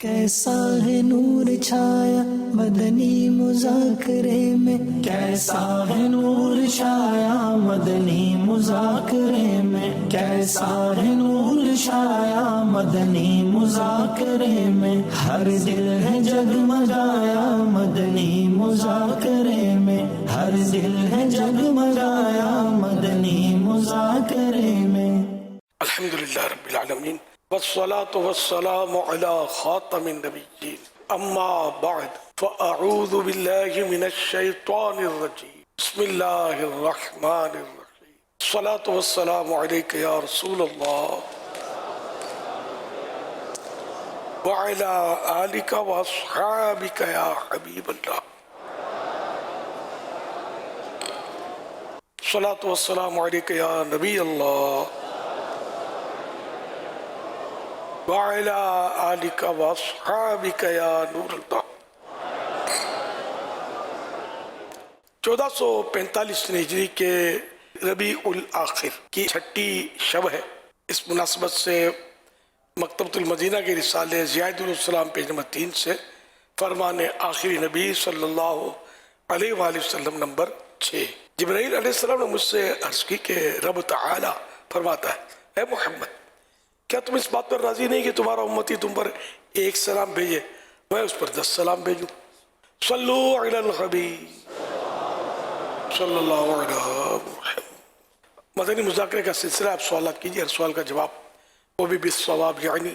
کیسا ہے نور چھایا مدنی مذاکرے میں، کیسا ہے نور چھایا مدنی مذاکرے میں، کیسا ہے نور چھایا مدنی مذاکرے میں، ہر دل ہے جگمگایا مدنی مذاکرے میں، ہر دل ہے جگمگایا مدنی مذاکرے میں۔ الحمدللہ رب العالمین والصلاة والسلام على خاتم النبیین اما بعد فاعوذ باللہ من الشیطان الرجیم بسم اللہ الرحمن الرحیم الصلاة والسلام علیک یا رسول اللہ وعلى آلک واصحابک یا حبیب اللہ الصلاة والسلام علیک یا نبی اللہ وعلى آلك واصحابك یا نور اللہ۔ 1445 ہجری کے ربیع الاخر کی چھٹی شب ہے۔ اس مناسبت سے مکتبۃ المدینہ کے رسالے زیاد السلام پیج نمبر 3 سے فرمان آخری نبی صلی اللہ علیہ وآلہ وسلم نمبر 6۔ جبرائیل علیہ السلام نے مجھ سے عرض کی کہ رب تعالی فرماتا ہے، اے محمد، کیا تم اس بات پر راضی نہیں کہ تمہارا امتی تم پر ایک سلام بھیجے، میں اس پر 10 سلام بھیجوں؟ صلو علی الحبیب صلی اللہ علیہ وسلم۔ مدنی مذاکرے کا سلسلہ، آپ سوالات کیجئے، ہر سوال کا جواب وہ بھی بالصواب یعنی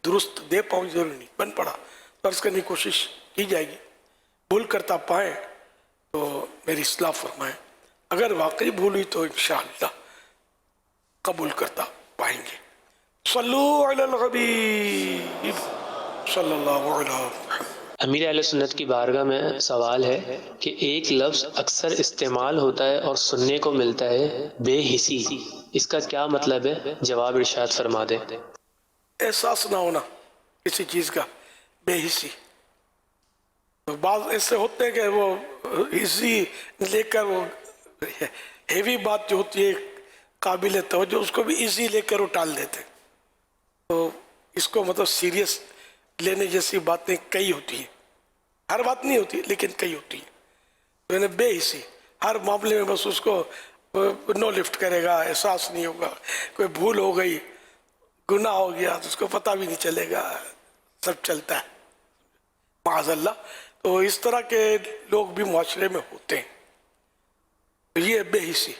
درست دے پاؤں، ضروری نہیں بن پڑا تو عرض کرنے کی کوشش کی جائے گی۔ بھول کرتا پائیں تو میری اصلاح فرمائیں، اگر واقعی بھولی تو انشاءاللہ قبول کرتا پائیں گے۔ صلو علی الحبیب صلی اللہ علیہ وسلم۔ امیر اہل سنت کی بارگاہ میں سوال ہے کہ ایک لفظ اکثر استعمال ہوتا ہے اور سننے کو ملتا ہے بے حسی، اس کا کیا مطلب ہے؟ جواب ارشاد فرما دیں۔ احساس نہ ہونا کسی چیز کا، بے حسی۔ تو بعض ایسے ہوتے ہیں کہ وہ حسی لے کر وہ ہیوی بات جو ہوتی ہے قابل توجہ، اس کو بھی ایزی لے کر وہ ٹال دیتے ہیں۔ تو اس کو مطلب سیریس لینے جیسی باتیں کئی ہوتی ہیں، ہر بات نہیں ہوتی لیکن کئی ہوتی ہیں۔ تو انہیں بے حسی، ہر معاملے میں بس اس کو نو لفٹ کرے گا، احساس نہیں ہوگا، کوئی بھول ہو گئی، گناہ ہو گیا تو اس کو پتہ بھی نہیں چلے گا، سب چلتا ہے معاذ اللہ۔ تو اس طرح کے لوگ بھی معاشرے میں ہوتے ہیں۔ یہ بے حسی،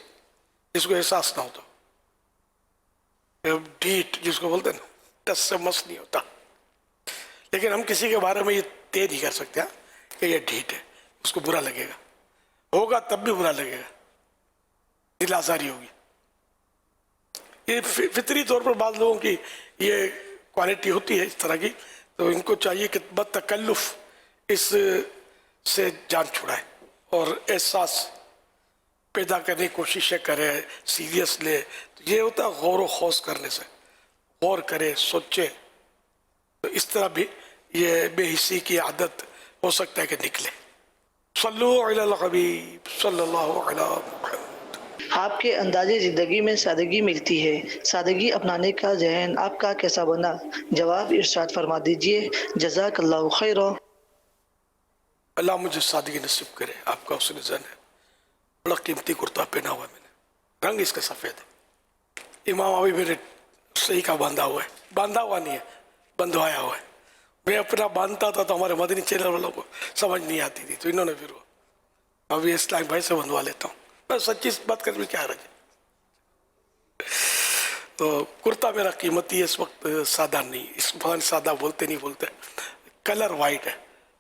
جس کو احساس نہ ہوتا، ڈھیٹ جس کو بولتے ہیں نا، ٹس سے مس نہیں ہوتا۔ لیکن ہم کسی کے بارے میں یہ طے نہیں کر سکتے کہ یہ ڈھیٹ ہے، اس کو برا لگے گا، ہوگا تب بھی برا لگے گا، دل آزاری ہوگی۔ یہ فطری طور پر بعض لوگوں کی یہ کوالٹی ہوتی ہے اس طرح کی، تو ان کو چاہیے کہ بتکلف اس سے جان چھڑائے اور احساس پیدا کرنے کی کوششیں کرے، سیریس لے۔ تو یہ ہوتا ہے غور و خوض کرنے سے، غور کرے، سوچے، تو اس طرح بھی یہ بے حسی کی عادت ہو سکتا ہے کہ نکلے۔ صلو علی الحبیب صلی اللہ علیہ وسلم۔ آپ کے انداز زندگی میں سادگی ملتی ہے، سادگی اپنانے کا ذہن آپ کا کیسا بنا؟ جواب ارشاد فرما دیجئے، جزاک اللہ خیرا۔ اللہ مجھے سادگی نصیب کرے، آپ کا حسن ذہن ہے۔ بڑا قیمتی کرتا پہنا ہوا ہے میں نے، رنگ اس کا سفید ہے۔ امام ابھی میرے صحیح کا باندھا ہوا ہے، باندھا ہوا نہیں ہے، بندھوایا ہوا ہے۔ میں اپنا باندھتا تھا تو ہمارے مدنی چینل والوں کو سمجھ نہیں آتی تھی، تو انہوں نے پھر وہ ابھی اسلام بھائی سے بندھوا لیتا ہوں۔ میں سچی بات کرنے میں کیا رکھے۔ تو کرتا میرا قیمتی ہے، اس وقت سادہ نہیں، اس وقت سادہ بولتے نہیں بولتے، کلر وائٹ ہے،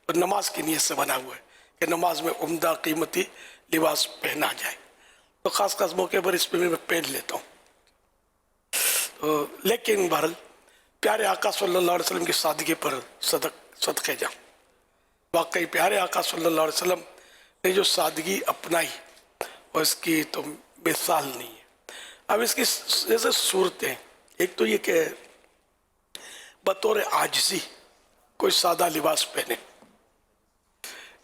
اور نماز کی نیت سے بنا ہوا ہے کہ نماز میں عمدہ قیمتی لباس پہنا جائے، تو خاص خاص موقع پر اس پہ میں پہن لیتا ہوں۔ تو لیکن بہرحال پیارے آقا صلی اللہ علیہ وسلم کی سادگی پر صدقے جاؤں۔ واقعی پیارے آقا صلی اللہ علیہ وسلم نے جو سادگی اپنائی اور اس کی تو مثال نہیں ہے۔ اب اس کی جیسے صورتیں، ایک تو یہ کہ بطور عاجزی کوئی سادہ لباس پہنے،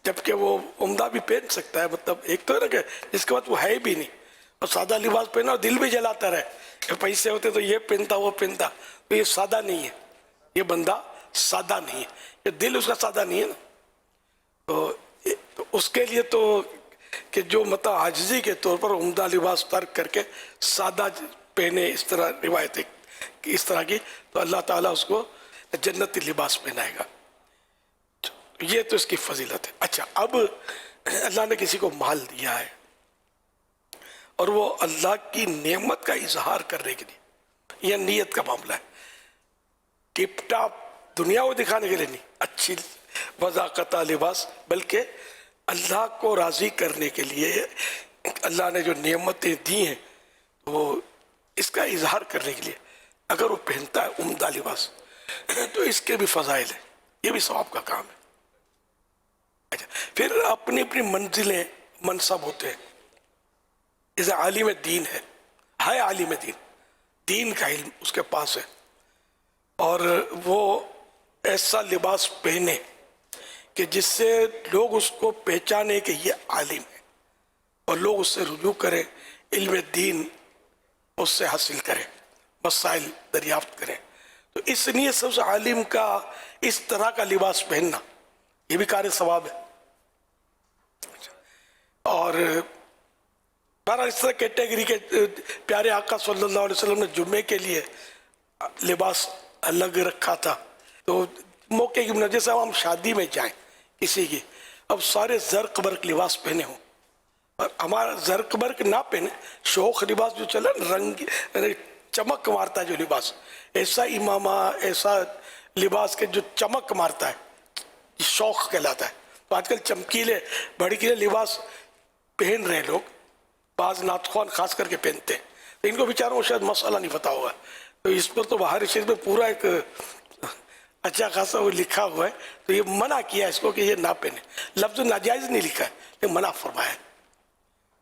جبکہ وہ عمدہ بھی پہن سکتا ہے۔ مطلب ایک تو ہے نا کہ جس کے بعد وہ ہے بھی نہیں اور سادہ لباس پہنا اور دل بھی جلاتا رہے کہ پیسے ہوتے تو یہ پہنتا وہ پہنتا، تو یہ سادہ نہیں ہے، یہ بندہ سادہ نہیں ہے، یہ دل اس کا سادہ نہیں ہے نا، تو اس کے لیے تو کہ جو مطلب عاجزی کے طور پر عمدہ لباس ترک کر کے سادہ پہنے، اس طرح روایت ہے کہ اس طرح کی، تو اللہ تعالیٰ اس کو جنتی لباس پہنائے گا. یہ تو اس کی فضیلت ہے. اچھا، اب اللہ نے کسی کو مال دیا ہے اور وہ اللہ کی نعمت کا اظہار کرنے کے لیے، یہ نیت کا معاملہ ہے، ٹپ ٹاپ دنیا کو دکھانے کے لیے نہیں، اچھی وضاقت لباس، بلکہ اللہ کو راضی کرنے کے لیے اللہ نے جو نعمتیں دی ہیں وہ اس کا اظہار کرنے کے لیے اگر وہ پہنتا ہے عمدہ لباس تو اس کے بھی فضائل ہیں، یہ بھی ثواب کا کام ہے. اچھا، پھر اپنی اپنی منزلیں منصب ہوتے ہیں. جیسے عالم دین ہے عالم دین کا علم اس کے پاس ہے، اور وہ ایسا لباس پہنے کہ جس سے لوگ اس کو پہچانے کہ یہ عالم ہے، اور لوگ اس سے رجوع کریں، علم دین اس سے حاصل کریں، مسائل دریافت کریں. تو اس لیے سب سے عالم کا اس طرح کا لباس پہننا یہ بھی کار ثواب ہے. اور بہرحال اس طرح کیٹیگری کے پیارے آقا صلی اللہ علیہ وسلم نے جمعے کے لیے لباس الگ رکھا تھا. تو موقع کی وجہ سے ہم شادی میں جائیں کسی کی، اب سارے زرق برق لباس پہنے ہوں، اور ہمارا زرق برق نہ پہنے، شوق لباس جو چلا رنگ چمک مارتا ہے جو لباس، ایسا امامہ، ایسا لباس کے جو چمک مارتا ہے شوق کہلاتا ہے. تو آج کل چمکیلے بھڑکیلے لباس پہن رہے لوگ، بعض ناتخوان خاص کر کے پہنتے ہیں، تو ان کو بیچاروں کو شاید مسئلہ نہیں پتا ہوگا. تو اس پر تو باہر شریف میں پورا ایک اچھا خاصا وہ لکھا ہوا ہے، تو یہ منع کیا ہے اس کو کہ یہ نہ پہنے. لفظ ناجائز نہیں لکھا ہے، یہ منع فرمایا ہے.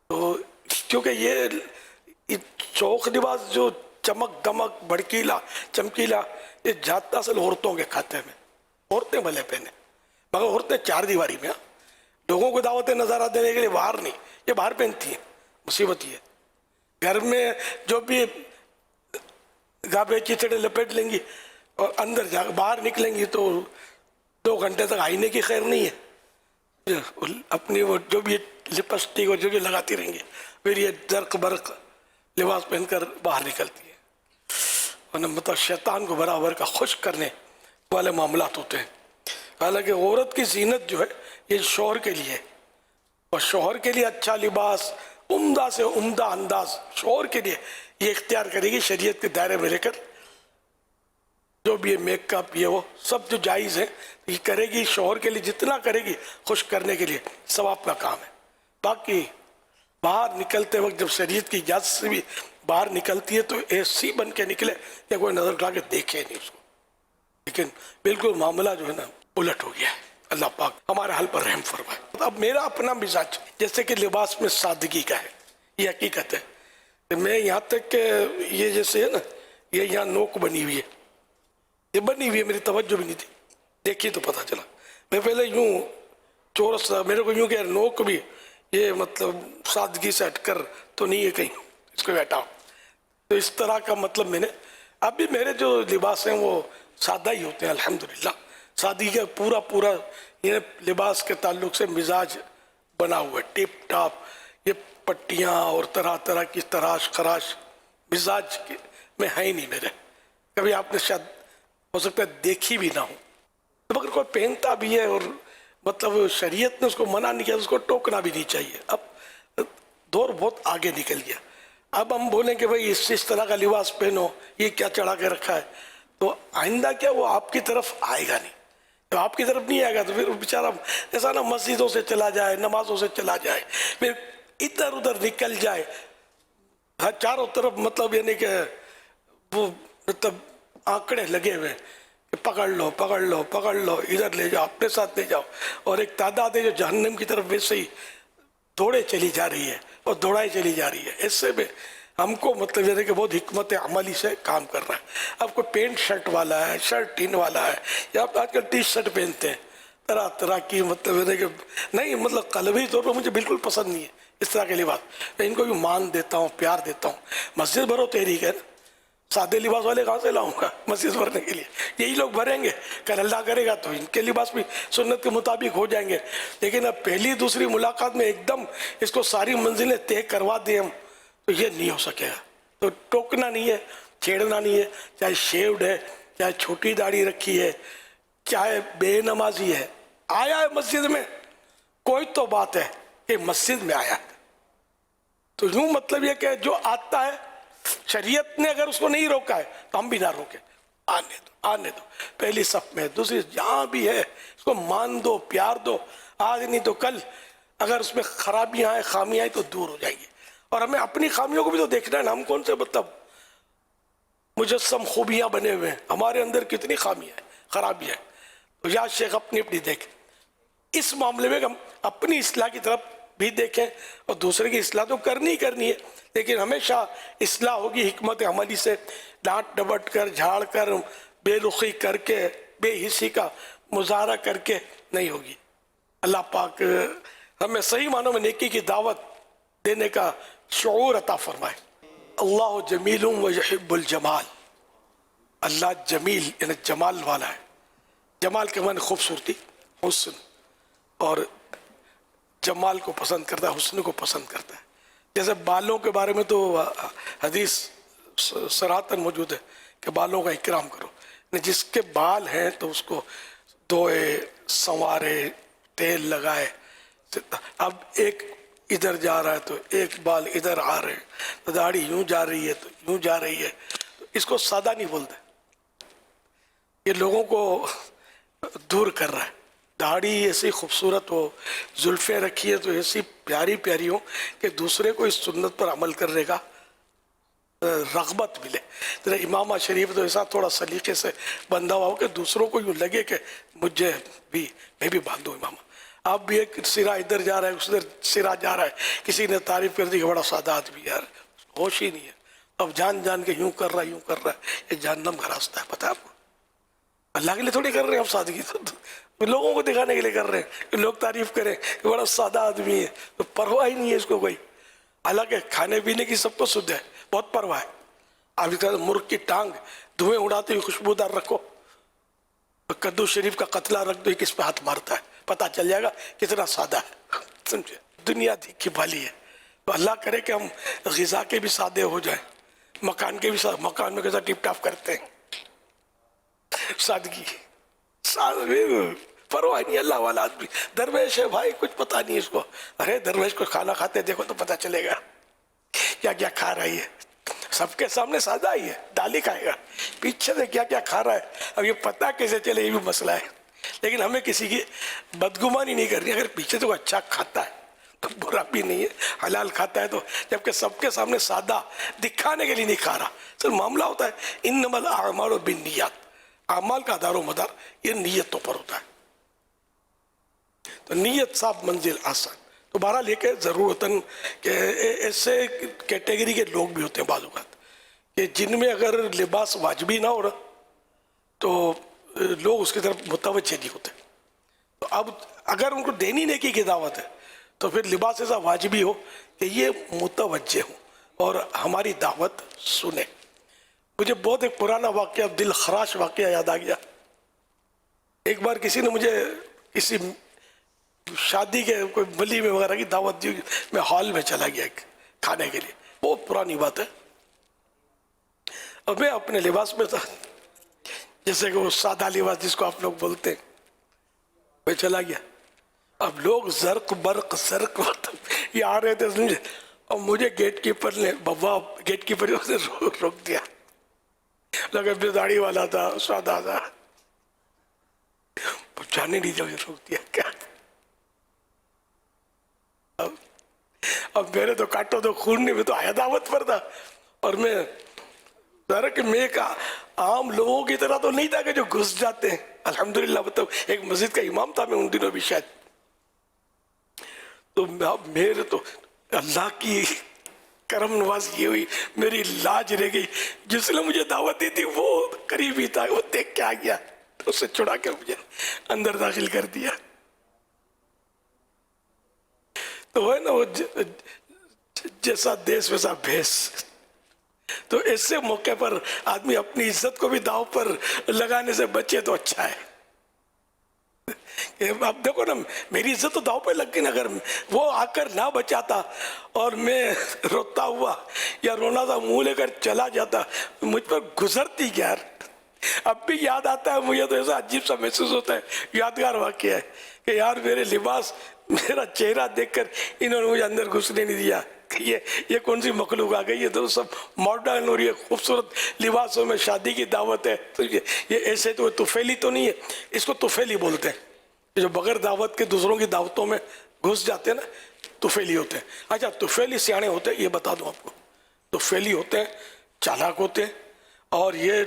تو کیونکہ یہ شوق لباس جو چمک دمک بھڑکیلا چمکیلا، یہ جاتا اصل عورتوں کے کھاتے میں، عورتیں بھلے پہنے، مگر عورتیں چار دیواری میں، لوگوں کو دعوت نظارہ دینے کے لیے باہر نہیں، یہ باہر پہنتی ہیں. مصیبت یہ گھر میں جو بھی گابے چیچڑے لپیٹ لیں گی اور اندر جا باہر نکلیں گی تو 2 گھنٹے تک آئینے کی خیر نہیں ہے، اپنی وہ جو بھی لپسٹک اور جو بھی لگاتی رہیں گی، پھر یہ زرق برق لباس پہن کر باہر نکلتی ہے. اور مطلب شیطان کو برابر کا خوش کرنے والے معاملات ہوتے ہیں. حالانکہ عورت کی زینت جو ہے یہ شوہر کے لیے ہے، اور شوہر کے لیے اچھا لباس، عمدہ سے عمدہ انداز شوہر کے لیے یہ اختیار کرے گی شریعت کے دائرے میں رہ کر. جو بھی میک اپ یہ وہ سب جو جائز ہے یہ کرے گی، شوہر کے لیے جتنا کرے گی خوش کرنے کے لیے ثواب کا کام ہے. باقی باہر نکلتے وقت جب شریعت کی اجازت سے بھی باہر نکلتی ہے تو ایسی بن کے نکلے کہ کوئی نظر اٹھا کے دیکھے نہیں اس کو. لیکن بالکل معاملہ جو ہے نا الٹ ہو گیا ہے. اللہ پاک ہمارے حال پر رحم فرمائے. اب میرا اپنا مزاج جیسے کہ لباس میں سادگی کا ہے، یہ حقیقت ہے. میں یہاں تک کہ یہ جیسے ہے نا، یہ یہاں نوک بنی ہوئی ہے، یہ بنی ہوئی ہے، میری توجہ بھی نہیں تھی، دیکھی تو پتہ چلا. میں پہلے یوں چورس، میرے کو یوں کہ نوک بھی یہ مطلب سادگی سے ہٹ کر تو نہیں ہے کہیں، اس کو ہٹاؤ. تو اس طرح کا مطلب میں نے، اب بھی میرے جو لباس ہیں وہ سادہ ہی ہوتے ہیں الحمدللہ. سادگی کا پورا یہ لباس کے تعلق سے مزاج بنا ہوا ہے ٹپ ٹاپ. یہ پٹیاں اور طرح طرح کی تراش خراش مزاج میں ہے ہی نہیں میرے. کبھی آپ نے شاید ہو سکتا ہے دیکھی بھی نہ ہو. مگر کوئی پہنتا بھی ہے اور مطلب شریعت نے اس کو منع نہیں کیا، اس کو ٹوکنا بھی نہیں چاہیے. اب دور بہت آگے نکل گیا. اب ہم بولیں کہ بھائی اس طرح کا لباس پہنو، یہ کیا چڑھا کے رکھا ہے، تو آئندہ کیا وہ آپ کی طرف آئے گا نہیں. تو آپ کی طرف نہیں آئے گا تو پھر بیچارہ ایسا نا مسجدوں سے چلا جائے، نمازوں سے چلا جائے، پھر ادھر ادھر نکل جائے، چاروں طرف مطلب یعنی کہ وہ مطلب آنکڑے لگے ہوئے کہ پکڑ لو پکڑ لو پکڑ لو، ادھر لے جاؤ، اپنے ساتھ لے جاؤ. اور ایک تعداد ہے جو جہنم کی طرف ویسے ہی دوڑے چلی جا رہی ہے اور دوڑائی چلی جا رہی ہے. اس سے بھی ہم کو مطلب یہ ہے کہ بہت حکمت عملی سے کام کر رہا ہے. اب کوئی پینٹ شرٹ والا ہے، شرٹ ان والا ہے، یا آج کل ٹی شرٹ پہنتے ہیں طرح طرح کی، مطلب یہ ہے کہ نہیں، مطلب قلبی طور پر مجھے بالکل پسند نہیں ہے اس طرح کے لباس. میں ان کو بھی مان دیتا ہوں، پیار دیتا ہوں. مسجد بھرو تحریک ہے نا، سادے لباس والے کہاں سے لاؤں گا مسجد بھرنے کے لیے؟ یہی لوگ بھریں گے، کل اللہ کرے گا تو ان کے لباس بھی سنت کے مطابق ہو جائیں گے. لیکن اب پہلی دوسری ملاقات میں ایک دم اس کو ساری منزلیں طے کروا دیں ہم، تو یہ نہیں ہو سکے گا. تو ٹوکنا نہیں ہے، چھیڑنا نہیں ہے، چاہے شیوڈ ہے، چاہے چھوٹی داڑھی رکھی ہے، چاہے بے نمازی ہے، آیا ہے مسجد میں کوئی تو بات ہے کہ مسجد میں آیا ہے. تو یوں مطلب یہ کہ جو آتا ہے شریعت نے اگر اس کو نہیں روکا ہے تو ہم بھی نہ روکیں. آنے دو پہلی صف میں، دوسری جہاں بھی ہے اس کو مان دو، پیار دو. آج نہیں تو کل اگر اس میں خرابیاں آئیں، خامیاں آئیں تو دور ہو جائیں گی. اور ہمیں اپنی خامیوں کو بھی تو دیکھنا ہے نا. ہم کون سے مطلب مجسم خوبیاں بنے ہوئے ہیں؟ ہمارے اندر کتنی خامیاں ہیں، خرابیاں ہیں. تو یا شیخ اپنی دیکھیں. اس معاملے میں ہم اپنی اصلاح کی طرف بھی دیکھیں اور دوسرے کی اصلاح تو کرنی ہے، لیکن ہمیشہ اصلاح ہوگی حکمت عملی سے، ڈانٹ ڈپٹ کر، جھاڑ کر، بے رخی کر کے، بے حسی کا مظاہرہ کر کے نہیں ہوگی. اللہ پاک ہمیں صحیح معنوں میں نیکی کی دعوت دینے کا شعور عطا فرمائے. اللہ جمیل و یحب الجمال. اللہ جمیل یعنی جمال والا ہے. جمال کے معنی خوبصورتی، حسن، اور جمال کو پسند کرتا ہے، حسن کو پسند کرتا ہے. جیسے بالوں کے بارے میں تو حدیث صراحتاً موجود ہے کہ بالوں کا اکرام کرو. جس کے بال ہیں تو اس کو دھوئے، سنوارے، تیل لگائے. اب ایک ادھر جا رہا ہے تو ایک بال ادھر آ رہے ہیں، تو داڑھی یوں جا رہی ہے تو یوں جا رہی ہے. تو اس کو سادہ نہیں بولتے، یہ لوگوں کو دور کر رہا ہے. داڑھی ایسی خوبصورت ہو، زلفیں رکھی ہے تو ایسی پیاری پیاری ہو کہ دوسرے کو اس سنت پر عمل کرنے کا رغبت ملے. تو امامہ شریف تو ایسا تھوڑا سلیقے سے بندھا ہوا ہو کہ دوسروں کو یوں لگے کہ مجھے بھی، میں بھی باندھوں امامہ. اب بھی ایک سرا ادھر جا رہا ہے، ادھر سرا جا رہا ہے، کسی نے تعریف کر دی کہ بڑا سادہ آدمی، یار ہوش ہی نہیں ہے. اب جان کے یوں کر رہا ہے، یہ جہنم کا راستہ ہے. پتہ ہے آپ کو؟ اللہ کے لیے تھوڑی کر رہے ہیں ہم سادگی، تو لوگوں کو دکھانے کے لیے کر رہے ہیں کہ لوگ تعریف کریں کہ بڑا سادہ آدمی ہے. تو پرواہ ہی نہیں ہے اس کو کوئی. حالانکہ کھانے پینے کی سب کو سدھ ہے، بہت پرواہ ہے. آپ اس مرغ کی ٹانگ دھوئیں اڑاتے ہوئے خوشبودار رکھو، کدو شریف کا قتلہ رکھ دو، کس پہ ہاتھ مارتا ہے پتہ چل جائے گا کتنا سادہ ہے. سمجھے؟ دنیا دیکھی بھالی ہے. تو اللہ کرے کہ ہم غذا کے بھی سادے ہو جائیں، مکان کے بھی سادے. مکان میں کیسا ٹپ ٹاپ کرتے ہیں، سادگی، پرواہ نہیں. اللہ والا آدمی درویش ہے بھائی، کچھ پتہ نہیں اس کو. ارے درویش کو کھانا کھاتے دیکھو تو پتہ چلے گا کیا کیا کھا رہی ہے. سب کے سامنے سادہ ہی ہے، دال ہی کھائے گا، پیچھے سے کیا کیا کھا رہا ہے اب یہ پتہ کیسے چلے، یہ بھی مسئلہ ہے. لیکن ہمیں کسی کی بدگمانی نہیں کرنی. اگر پیچھے سے وہ اچھا کھاتا ہے تو برا بھی نہیں ہے، حلال کھاتا ہے تو، جبکہ سب کے سامنے سادہ دکھانے کے لیے نہیں کھا رہا. سر معاملہ ہوتا ہے انما الاعمال بالنیات، اعمال کا دار و مدار یہ نیتوں پر ہوتا ہے. تو نیت صاحب منزل آسان. تو بہرحال لے کے ضرورتاً کہ ایسے کیٹیگری کے لوگ بھی ہوتے ہیں بعض اوقات کہ جن میں اگر لباس واجبی نہ ہو رہا تو لوگ اس کی طرف متوجہ نہیں ہوتے. تو اب اگر ان کو دینی نیکی کی دعوت ہے تو پھر لباس ایسا واجبی ہو کہ یہ متوجہ ہوں اور ہماری دعوت سنیں. مجھے بہت ایک پرانا واقعہ، دل خراش واقعہ یاد آ گیا. ایک بار کسی نے مجھے کسی شادی کے کوئی ولیمے وغیرہ کی دعوت دی، میں ہال میں چلا گیا کھانے کے لیے. بہت پرانی بات ہے. اور میں اپنے لباس میں تھا، جیسے کہ وہ سادہ لباس جس کو آپ لوگ بولتے ہیں. میں چلا گیا. اب لوگ زرق برق یہ آ رہے تھے سمجھے، اور مجھے گیٹ کیپر نے گیٹ کیپر نے روک دیا. لگا بے داڑھی والا تھا، سادہ تھا، جانے نہیں دیا، مجھے روک دیا. کیا اب میرے تو کاٹو تو خون نہیں، میں تو آیا دعوت پر تھا. اور میں ذرا کہ میں ایک عام لوگوں کی طرح تو نہیں تھا کہ جو گھس جاتے ہیں. الحمدللہ مطلب ایک مسجد کا امام تھا میں ان دنوں بھی شاید. تو میرے تو اللہ کی کرم نوازی ہوئی، میری لاج رہ گئی. جس نے مجھے دعوت دی تھی وہ قریب ہی تھا، وہ دیکھ کے آ گیا تو اسے چھڑا کے مجھے اندر داخل کر دیا. تو وہ ہے نا، وہ جیسا دیس ویسا بھیس. تو ایسے موقع پر آدمی اپنی عزت کو بھی داؤ پر لگانے سے بچے تو اچھا ہے. اب دیکھو نا میری عزت تو داؤ پہ لگ گئی نا. اگر وہ آ کر نہ بچاتا اور میں روتا ہوا یا رونا تھا منہ لے کر چلا جاتا مجھ پر گزرتی یار. اب بھی یاد آتا ہے مجھے تو ایسا عجیب سا محسوس ہوتا ہے. یادگار واقعہ ہے کہ یار میرے لباس میرا چہرہ دیکھ کر انہوں نے مجھے اندر گھسنے نہیں دیا. یہ کون سی مخلوق آ گئی. یہ تو سب ماڈرن اور یہ خوبصورت لباسوں میں شادی کی دعوت ہے. تو یہ ایسے تو طفیلی تو نہیں ہے. اس کو طفیلی بولتے ہیں جو بغیر دعوت کے دوسروں کی دعوتوں میں گھس جاتے ہیں نا, طفیلی ہوتے ہیں. اچھا طفیلی سیانے ہوتے ہیں یہ بتا دوں آپ کو. طفیلی ہوتے ہیں, چالاک ہوتے ہیں, اور یہ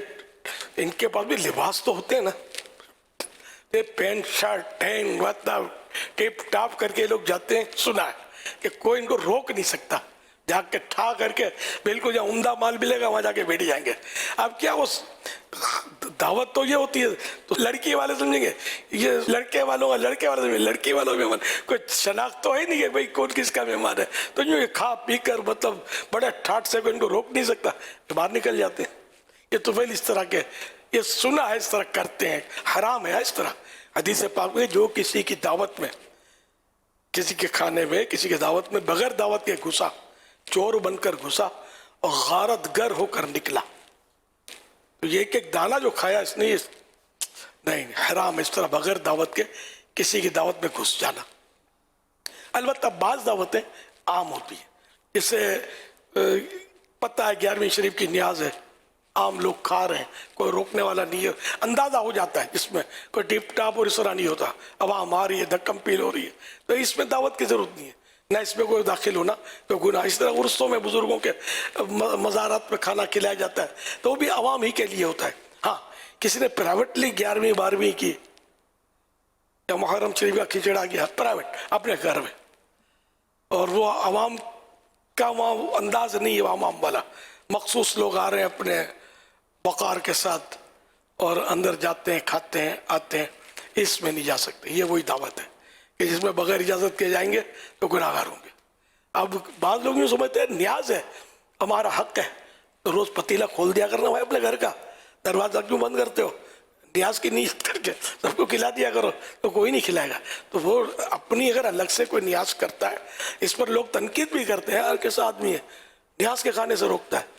ان کے پاس بھی لباس تو ہوتے ہیں نا. پینٹ شرٹ ٹین ٹیپ ٹاپ کر کے لوگ جاتے ہیں. سنا ہے کہ کوئی ان کو روک نہیں سکتا. جا کے ٹھا کر کے بالکل جہاں عمدہ مال ملے گا وہاں جا کے بیٹھ جائیں گے. اب کیا وہ دعوت تو یہ ہوتی ہے تو لڑکی والے سمجھیں گے یہ لڑکے والوں کا, لڑکے والے سمجھیں لڑکی والوں مہمان. کوئی شناخت تو ہے نہیں کہ بھائی کون کس کا مہمان ہے. تو یہ کھا پی کر مطلب بڑے ٹھاٹ سے کوئی ان کو روک نہیں سکتا, باہر نکل جاتے ہیں. یہ طفیل اس طرح کے, یہ سنا ہے اس طرح کرتے ہیں, حرام ہے اس طرح. حدیث پاک میں جو کسی کی دعوت میں, کسی کے کھانے میں, کسی کے دعوت میں بغیر دعوت کے گھسا, چور بن کر گھسا اور غارت گر ہو کر نکلا, تو یہ ایک دانہ جو کھایا اس نے نہیں, حرام اس طرح بغیر دعوت کے کسی کی دعوت میں گھس جانا. البتہ بعض دعوتیں عام ہوتی ہیں, جسے پتہ ہے 11ویں شریف کی نیاز ہے, عام لوگ کھا رہے ہیں, کوئی روکنے والا نہیں ہے, اندازہ ہو جاتا ہے اس میں کوئی ٹیپ ٹاپ اور اس طرح نہیں ہوتا, عوام آ رہی ہے, دھکم پیل ہو رہی ہے, تو اس میں دعوت کی ضرورت نہیں ہے, نہ اس میں کوئی داخل ہونا کوئی گناہ. اس طرح عرسوں میں بزرگوں کے مزارات میں کھانا کھلایا جاتا ہے تو وہ بھی عوام ہی کے لیے ہوتا ہے. ہاں کسی نے پرائیویٹلی 11ویں 12ویں کی یا محرم شریف کا کھچڑا کیا پرائیویٹ اپنے گھر میں, اور وہ عوام کا وہاں انداز نہیں ہے عوام والا, مخصوص لوگ آ رہے ہیں اپنے وقار کے ساتھ اور اندر جاتے ہیں, کھاتے ہیں, آتے ہیں, اس میں نہیں جا سکتے. یہ وہی دعوت ہے کہ جس میں بغیر اجازت کے جائیں گے تو گناہ گار ہوں گے. اب بعض لوگ یوں سمجھتے ہیں نیاز ہے, ہمارا حق ہے, تو روز پتیلا کھول دیا کرنا بھائی اپنے گھر کا, دروازہ کیوں بند کرتے ہو, نیاز کی نیت کر کے سب کو کھلا دیا کرو, تو کوئی نہیں کھلائے گا. تو وہ اپنی اگر الگ سے کوئی نیاز کرتا ہے, اس پر لوگ تنقید بھی کرتے ہیں, ہر کیسا آدمی ہے نیاز کے کھانے سے روکتا ہے,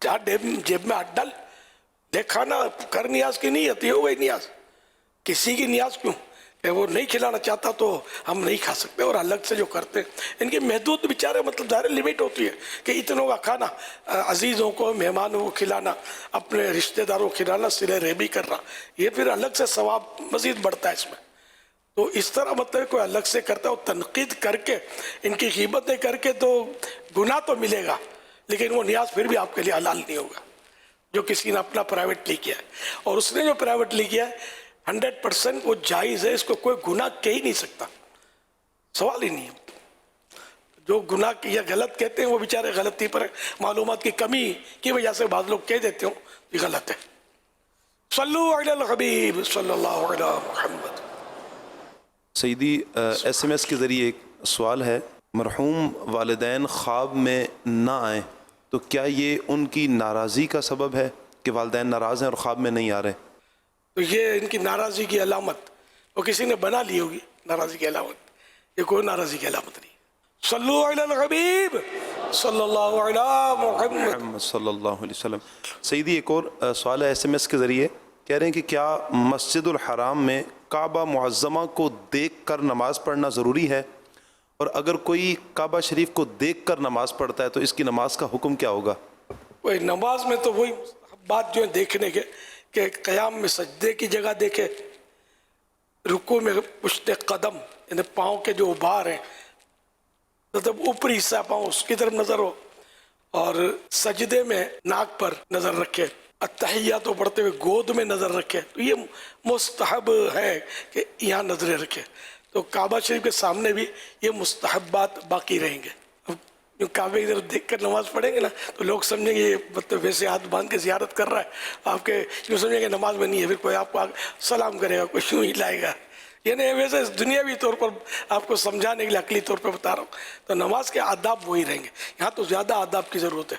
جہاں جیب میں ہاتھ ڈال دیکھ کھانا کر, نیاز کی نہیں ہوتی, ہو گئی نیاز. کسی کی نیاز کیوں, کہ وہ نہیں کھلانا چاہتا تو ہم نہیں کھا سکتے. اور الگ سے جو کرتے ہیں ان کی محدود بیچارے مطلب ظاہر لمٹ ہوتی ہے کہ اتنوں کا کھانا, عزیزوں کو مہمانوں کو کھلانا, اپنے رشتہ داروں کو کھلانا, صلہ رحمی کرنا, یہ پھر الگ سے ثواب مزید بڑھتا ہے اس میں. تو اس طرح مطلب کوئی الگ سے کرتا ہے, تنقید کر کے ان کی غیبتیں کر کے تو گناہ تو ملے گا, لیکن وہ نیاز پھر بھی آپ کے لیے حلال نہیں ہوگا جو کسی نے اپنا پرائیویٹلی کیا ہے. اور اس نے جو پرائیویٹلی کیا ہے 100% وہ جائز ہے, اس کو کوئی گناہ کہہ ہی نہیں سکتا, سوال ہی نہیں ہے. جو گناہ یا غلط کہتے ہیں وہ بیچارے غلطی پر معلومات کی کمی کی وجہ سے بعض لوگ کہہ دیتے ہوں, یہ غلط ہے. صلو علی الحبیب صلی اللہ علی محمد. سیدی ایس ایم ایس کے ذریعے ایک سوال ہے, مرحوم والدین خواب میں نہ آئیں تو کیا یہ ان کی ناراضی کا سبب ہے کہ والدین ناراض ہیں اور خواب میں نہیں آ رہے؟ تو یہ ان کی ناراضی کی علامت وہ کسی نے بنا لی ہوگی, ناراضی کی علامت, یہ کوئی ناراضی کی علامت نہیں. صلو علی الحبیب صلی اللہ علی محمد صلی اللہ علیہ وسلم. سیدی ایک اور سوال ہے ایس ایم ایس کے ذریعے, کہہ رہے ہیں کہ کیا مسجد الحرام میں کعبہ معظمہ کو دیکھ کر نماز پڑھنا ضروری ہے, اور اگر کوئی کعبہ شریف کو دیکھ کر نماز پڑھتا ہے تو اس کی نماز کا حکم کیا ہوگا؟ وہی نماز میں تو وہی بات جو ہے دیکھنے کے کہ قیام میں سجدے کی جگہ دیکھے, رکوع میں پشت قدم یعنی پاؤں کے جو ابھار ہیں مطلب اوپری حصہ پاؤں اس کی طرف نظر ہو, اور سجدے میں ناک پر نظر رکھے, التحیات پڑھتے ہوئے گود میں نظر رکھے. تو یہ مستحب ہے کہ یہاں نظریں رکھے. تو کعبہ شریف کے سامنے بھی یہ مستحبات باقی رہیں گے. جو کعبے کی طرف دیکھ کر نماز پڑھیں گے نا تو لوگ سمجھیں گے یہ مطلب ویسے ہاتھ باندھ کے زیارت کر رہا ہے, آپ کے یوں سمجھیں گے نماز میں نہیں ہے, پھر کوئی آپ کو سلام کرے گا, کوئی یوں ہی لائے گا. یعنی ویسے دنیاوی طور پر آپ کو سمجھانے کے لیے عقلی طور پہ بتا رہا ہوں. تو نماز کے آداب وہی رہیں گے, یہاں تو زیادہ آداب کی ضرورت ہے.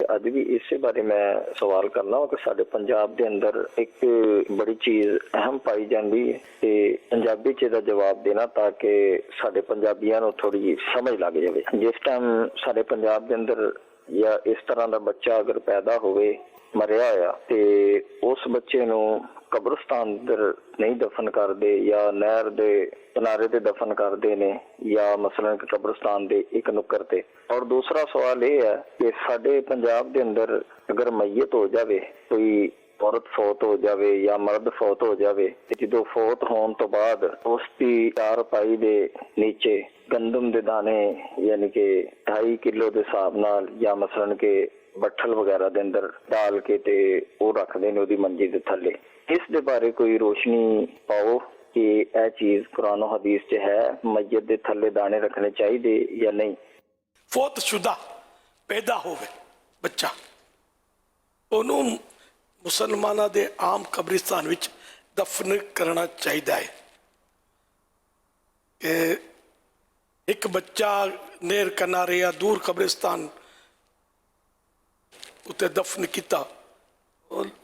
ਅੱਜ ਵੀ ਇਸੇ ਬਾਰੇ ਮੈਂ ਸਵਾਲ ਕਰਨਾ ਕਿ ਸਾਡੇ ਪੰਜਾਬ ਦੇ ਅੰਦਰ ਇੱਕ ਬੜੀ ਚੀਜ਼ ਅਹਿਮ ਪਾਈ ਜਾਂਦੀ ਹੈ ਤੇ ਪੰਜਾਬੀ ਚ ਇਹਦਾ ਜਵਾਬ ਦੇਣਾ ਤਾਂ ਕਿ ਸਾਡੇ ਪੰਜਾਬੀਆਂ ਨੂੰ ਥੋੜੀ ਸਮਝ ਲੱਗ ਜਾਵੇ। ਜਿਸ ਟਾਈਮ ਸਾਡੇ ਪੰਜਾਬ ਦੇ ਅੰਦਰ ਜਾਂ ਇਸ ਤਰ੍ਹਾਂ ਦਾ ਬੱਚਾ ਅਗਰ ਪੈਦਾ ਹੋਵੇ ਮਰਿਆ ਹੋਇਆ ਤੇ ਉਸ ਬੱਚੇ ਨੂੰ ਕਬਰਸਤਾਨ ਅੰਦਰ ਨਹੀਂ ਦਫਨ ਕਰਦੇ ਜਾਂ ਨਹਿਰ ਦੇ ਕਿਨਾਰੇ ਤੇ ਦਫਨ ਕਰਦੇ ਨੇ ਜਾਂ ਮਸਲਨ ਕਬਰਸਤਾਨ ਦੇ ਇੱਕ ਨੁੱਕਰ ਤੇ। ਔਰ ਦੂਸਰਾ ਸਵਾਲ ਇਹ ਹੈ ਕਿ ਸਾਡੇ ਪੰਜਾਬ ਦੇ ਅੰਦਰ ਅਗਰ ਮਈਤ ਹੋ ਜਾਵੇ, ਕੋਈ ਔਰਤ ਫੌਤ ਹੋ ਜਾਵੇ ਜਾਂ ਮਰਦ ਫੌਤ ਹੋ ਜਾਵੇ, ਤੇ ਜਦੋਂ ਫੌਤ ਹੋਣ ਤੋਂ ਬਾਅਦ ਉਸ ਦੀ ਚਾਰਪਾਈ ਦੇ ਨੀਚੇ ਗੰਦਮ ਦੇ ਦਾਣੇ ਯਾਨੀ ਕਿ 2.5 ਕਿਲੋ ਦੇ ਹਿਸਾਬ ਨਾਲ ਜਾਂ ਮਸਲਨ ਕਿ ਬੱਠਲ ਵਗੈਰਾ ਦੇ ਅੰਦਰ ਡਾਲ ਕੇ ਤੇ ਉਹ ਰੱਖਦੇ ਨੇ ਉਹਦੀ ਮੰਜੀ ਦੇ ਥੱਲੇ। ਇਸ ਦੇ ਬਾਰੇ ਕੋਈ ਰੋਸ਼ਨੀ ਪਾਓ ਕਿ ਇਹ ਚੀਜ਼ ਕੁਰਾਨ ਔਰ ਹਦੀਸ 'ਚ ਹੈ, ਮਈਤ ਦੇ ਥੱਲੇ ਦਾਣੇ ਰੱਖਣੇ ਚਾਹੀਦੇ ਜਾਂ ਨਹੀਂ। ਫੌਤਸ਼ੁਦਾ ਪੈਦਾ ਹੋਵੇ ਬੱਚਾ, ਉਹਨੂੰ ਮੁਸਲਮਾਨਾਂ ਦੇ ਆਮ ਕਬਰਿਸਤਾਨ ਵਿੱਚ ਦਫਨ ਕਰਨਾ ਚਾਹੀਦਾ ਹੈ। ਕਿ ਇੱਕ ਬੱਚਾ ਨਹਿਰ ਕਿਨਾਰੇ ਜਾਂ ਦੂਰ ਕਬਰਿਸਤਾਨ ਉੱਤੇ ਦਫਨ ਕੀਤਾ,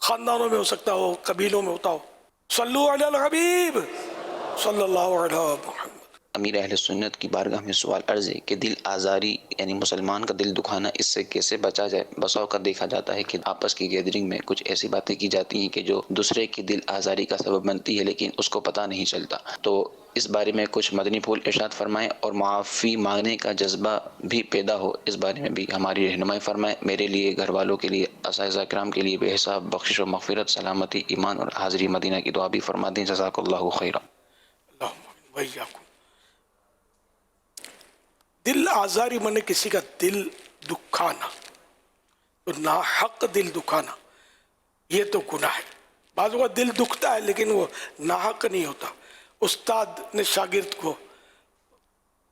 خاندانوں میں ہو سکتا ہو، قبیلوں میں ہوتا ہو. صلو علی الحبیب صلی اللہ علیہ محمد. امیر اہل سنت کی بارگاہ میں سوال عرض ہے کہ دل آزاری یعنی مسلمان کا دل دکھانا، اس سے کیسے بچا جائے؟ بسا اوقات دیکھا جاتا ہے کہ آپس کی گیدرنگ میں کچھ ایسی باتیں کی جاتی ہیں کہ جو دوسرے کی دل آزاری کا سبب بنتی ہے، لیکن اس کو پتہ نہیں چلتا. تو اس بارے میں کچھ مدنی پھول ارشاد فرمائیں، اور معافی مانگنے کا جذبہ بھی پیدا ہو، اس بارے میں بھی ہماری رہنمائی فرمائیں. میرے لیے، گھر والوں کے لیے، اساتذہ کرام کے لیے بے حساب بخشش و مغفرت، سلامتی، ایمان اور حاضری مدینہ کی دعا بھی فرما دیں. جزاک اللہ خیرا. اللہم ویاکم. دل آزاری مانے کسی کا دل دکھانا، تو ناحق دل دکھانا یہ تو گناہ ہے. بعض اوقات دل دکھتا ہے لیکن وہ ناحق نہیں ہوتا. استاد نے شاگرد کو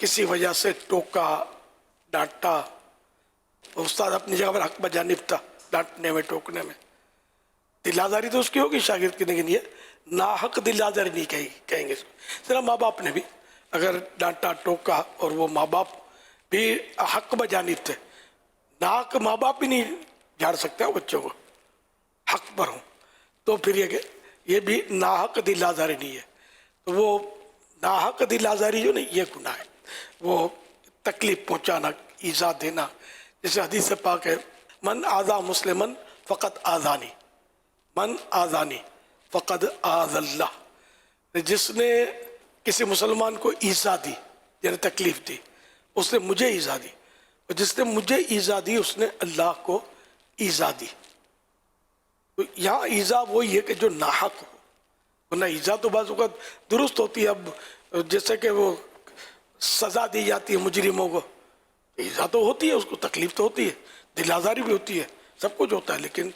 کسی وجہ سے ٹوکا، ڈانٹا، استاد اپنی جگہ پر حق بجانب تھا ڈانٹنے میں، ٹوکنے میں. دل آزاری تو اس کی ہوگی شاگرد کی، لیکن یہ ناحق دل آزاری نہیں کہیں گے اس کو. ذرا ماں باپ نے بھی اگر ڈانٹا، ٹوکا، اور وہ ماں باپ بھی حق بجانب تھے، ناحق ماں باپ بھی نہیں جھاڑ سکتے بچوں کو، حق پر ہوں، تو پھر یہ بھی ناحق دل آزاری نہیں ہے. تو وہ ناحق دل آزاری جو نہیں، یہ گناہ ہے. وہ تکلیف پہنچانا، ایذا دینا. جیسے حدیث پاک ہے، من آذا مسلمن فقط آذانی، من آذانی فقد آذ اللہ. جس نے کسی مسلمان کو ایذا دی یعنی تکلیف دی، اس نے مجھے ایذا دی، اور جس نے مجھے ایذا دی اس نے اللہ کو ایذا دی. تو یہاں ایذا وہی ہے کہ جو ناحق ہو، ورنہ ایذا تو بعض اوقات درست ہوتی ہے. اب جیسے کہ وہ سزا دی جاتی ہے مجرموں کو، ایذا تو ہوتی ہے، اس کو تکلیف تو ہوتی ہے، دل آزاری بھی ہوتی ہے، سب کچھ ہوتا ہے. لیکن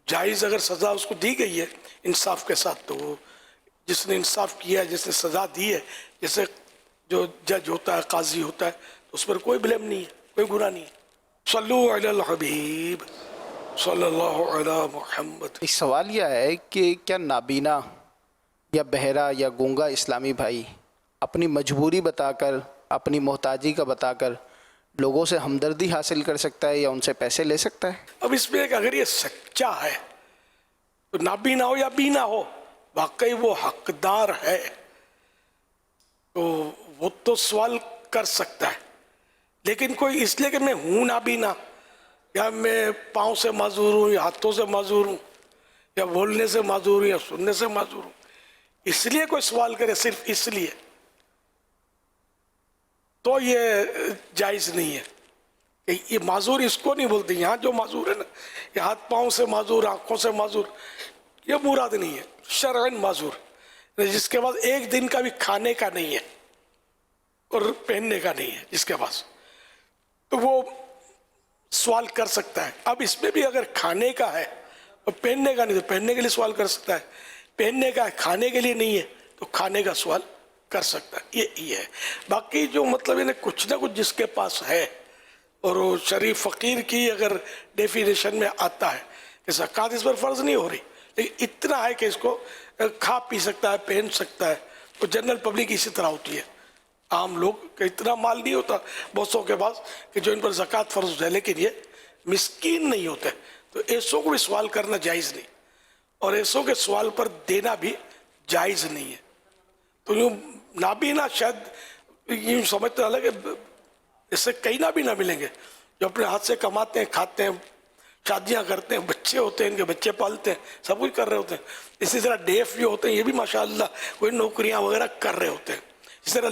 جائز اگر سزا اس کو دی گئی ہے انصاف کے ساتھ، تو وہ جس نے انصاف کیا ہے، جس نے سزا دی ہے، جیسے جو جج ہوتا ہے، قاضی ہوتا ہے، تو اس پر کوئی بلیم نہیں ہے، کوئی گناہ نہیں ہے. صلو علی الحبیب صلی اللہ علی محمد. ایک سوال یہ ہے کہ کیا نابینا یا بہرا یا گونگا اسلامی بھائی اپنی مجبوری بتا کر، اپنی محتاجی کا بتا کر لوگوں سے ہمدردی حاصل کر سکتا ہے یا ان سے پیسے لے سکتا ہے؟ اب اس میں اگر یہ سچا ہے تو نابینا ہو یا بینا ہو، واقعی وہ حقدار ہے تو وہ تو سوال کر سکتا ہے. لیکن کوئی اس لیے کہ میں ہوں نابینا، یا میں پاؤں سے معذور ہوں، یا ہاتھوں سے معذور ہوں، یا بولنے سے معذور ہوں، یا سننے سے معذور ہوں، اس لیے کوئی سوال کرے صرف اس لیے، تو یہ جائز نہیں ہے. یہ معذور اس کو نہیں بولتے. یہاں جو معذور ہے نا، یہ ہاتھ پاؤں سے معذور، آنکھوں سے معذور، یہ مراد نہیں ہے. شرعاً معذور جس کے پاس ایک دن کا بھی کھانے کا نہیں ہے اور پہننے کا نہیں ہے جس کے پاس، تو وہ سوال کر سکتا ہے. اب اس میں بھی اگر کھانے کا ہے اور پہننے کا نہیں تو پہننے کے لیے سوال کر سکتا ہے، پہننے کا ہے کھانے کے لیے نہیں ہے تو کھانے کا سوال کر سکتا ہے. یہ ہے. باقی جو مطلب ہے کچھ نہ کچھ جس کے پاس ہے، اور وہ شریف فقیر کی اگر ڈیفینیشن میں آتا ہے کہ زکوٰۃ اس پر فرض نہیں ہو رہی، لیکن اتنا ہے کہ اس کو کھا پی سکتا ہے، پہن سکتا ہے. تو جنرل پبلک اسی طرح ہوتی ہے، عام لوگ کہ اتنا مال نہیں ہوتا بہتوں کے پاس کہ جو ان پر زکوٰۃ فرض ہو جائے، لیکن یہ مسکین نہیں ہوتے. تو ایسوں کو بھی سوال کرنا جائز نہیں، اور ایسوں کے سوال پر دینا بھی جائز نہیں ہے. تو یوں نابینا شاید یوں سمجھتے ہیں کہ اس سے کئی نابینا ملیں گے جو اپنے ہاتھ سے کماتے ہیں، کھاتے ہیں، شادیاں کرتے ہیں، بچے ہوتے ہیں، ان کے بچے پالتے ہیں، سب کچھ کر رہے ہوتے ہیں. اسی طرح ڈیف جو ہوتے ہیں یہ بھی ماشاءاللہ کوئی نوکریاں وغیرہ کر رہے ہوتے ہیں. اسی طرح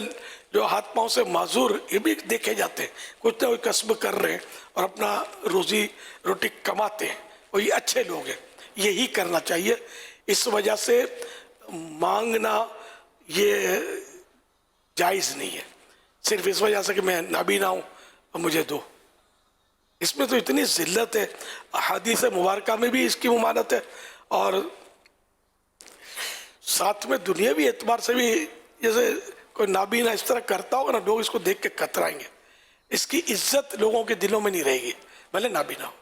جو ہاتھ پاؤں سے معذور یہ بھی دیکھے جاتے ہیں، کچھ نہ کوئی کسب کر رہے ہیں اور اپنا روزی روٹی کماتے ہیں، اور یہ اچھے لوگ ہیں. یہی کرنا چاہیے. اس وجہ سے مانگنا یہ جائز نہیں ہے صرف اس وجہ سے کہ میں نابینا ہوں اور مجھے دو. اس میں تو اتنی ذلت ہے، احادیث مبارکہ میں بھی اس کی ممانعت ہے، اور ساتھ میں دنیاوی اعتبار سے بھی جیسے کوئی نابینا اس طرح کرتا ہوگا نا، لوگ اس کو دیکھ کے کترائیں گے. اس کی عزت لوگوں کے دلوں میں نہیں رہے گی. بھلے نابینا ہو،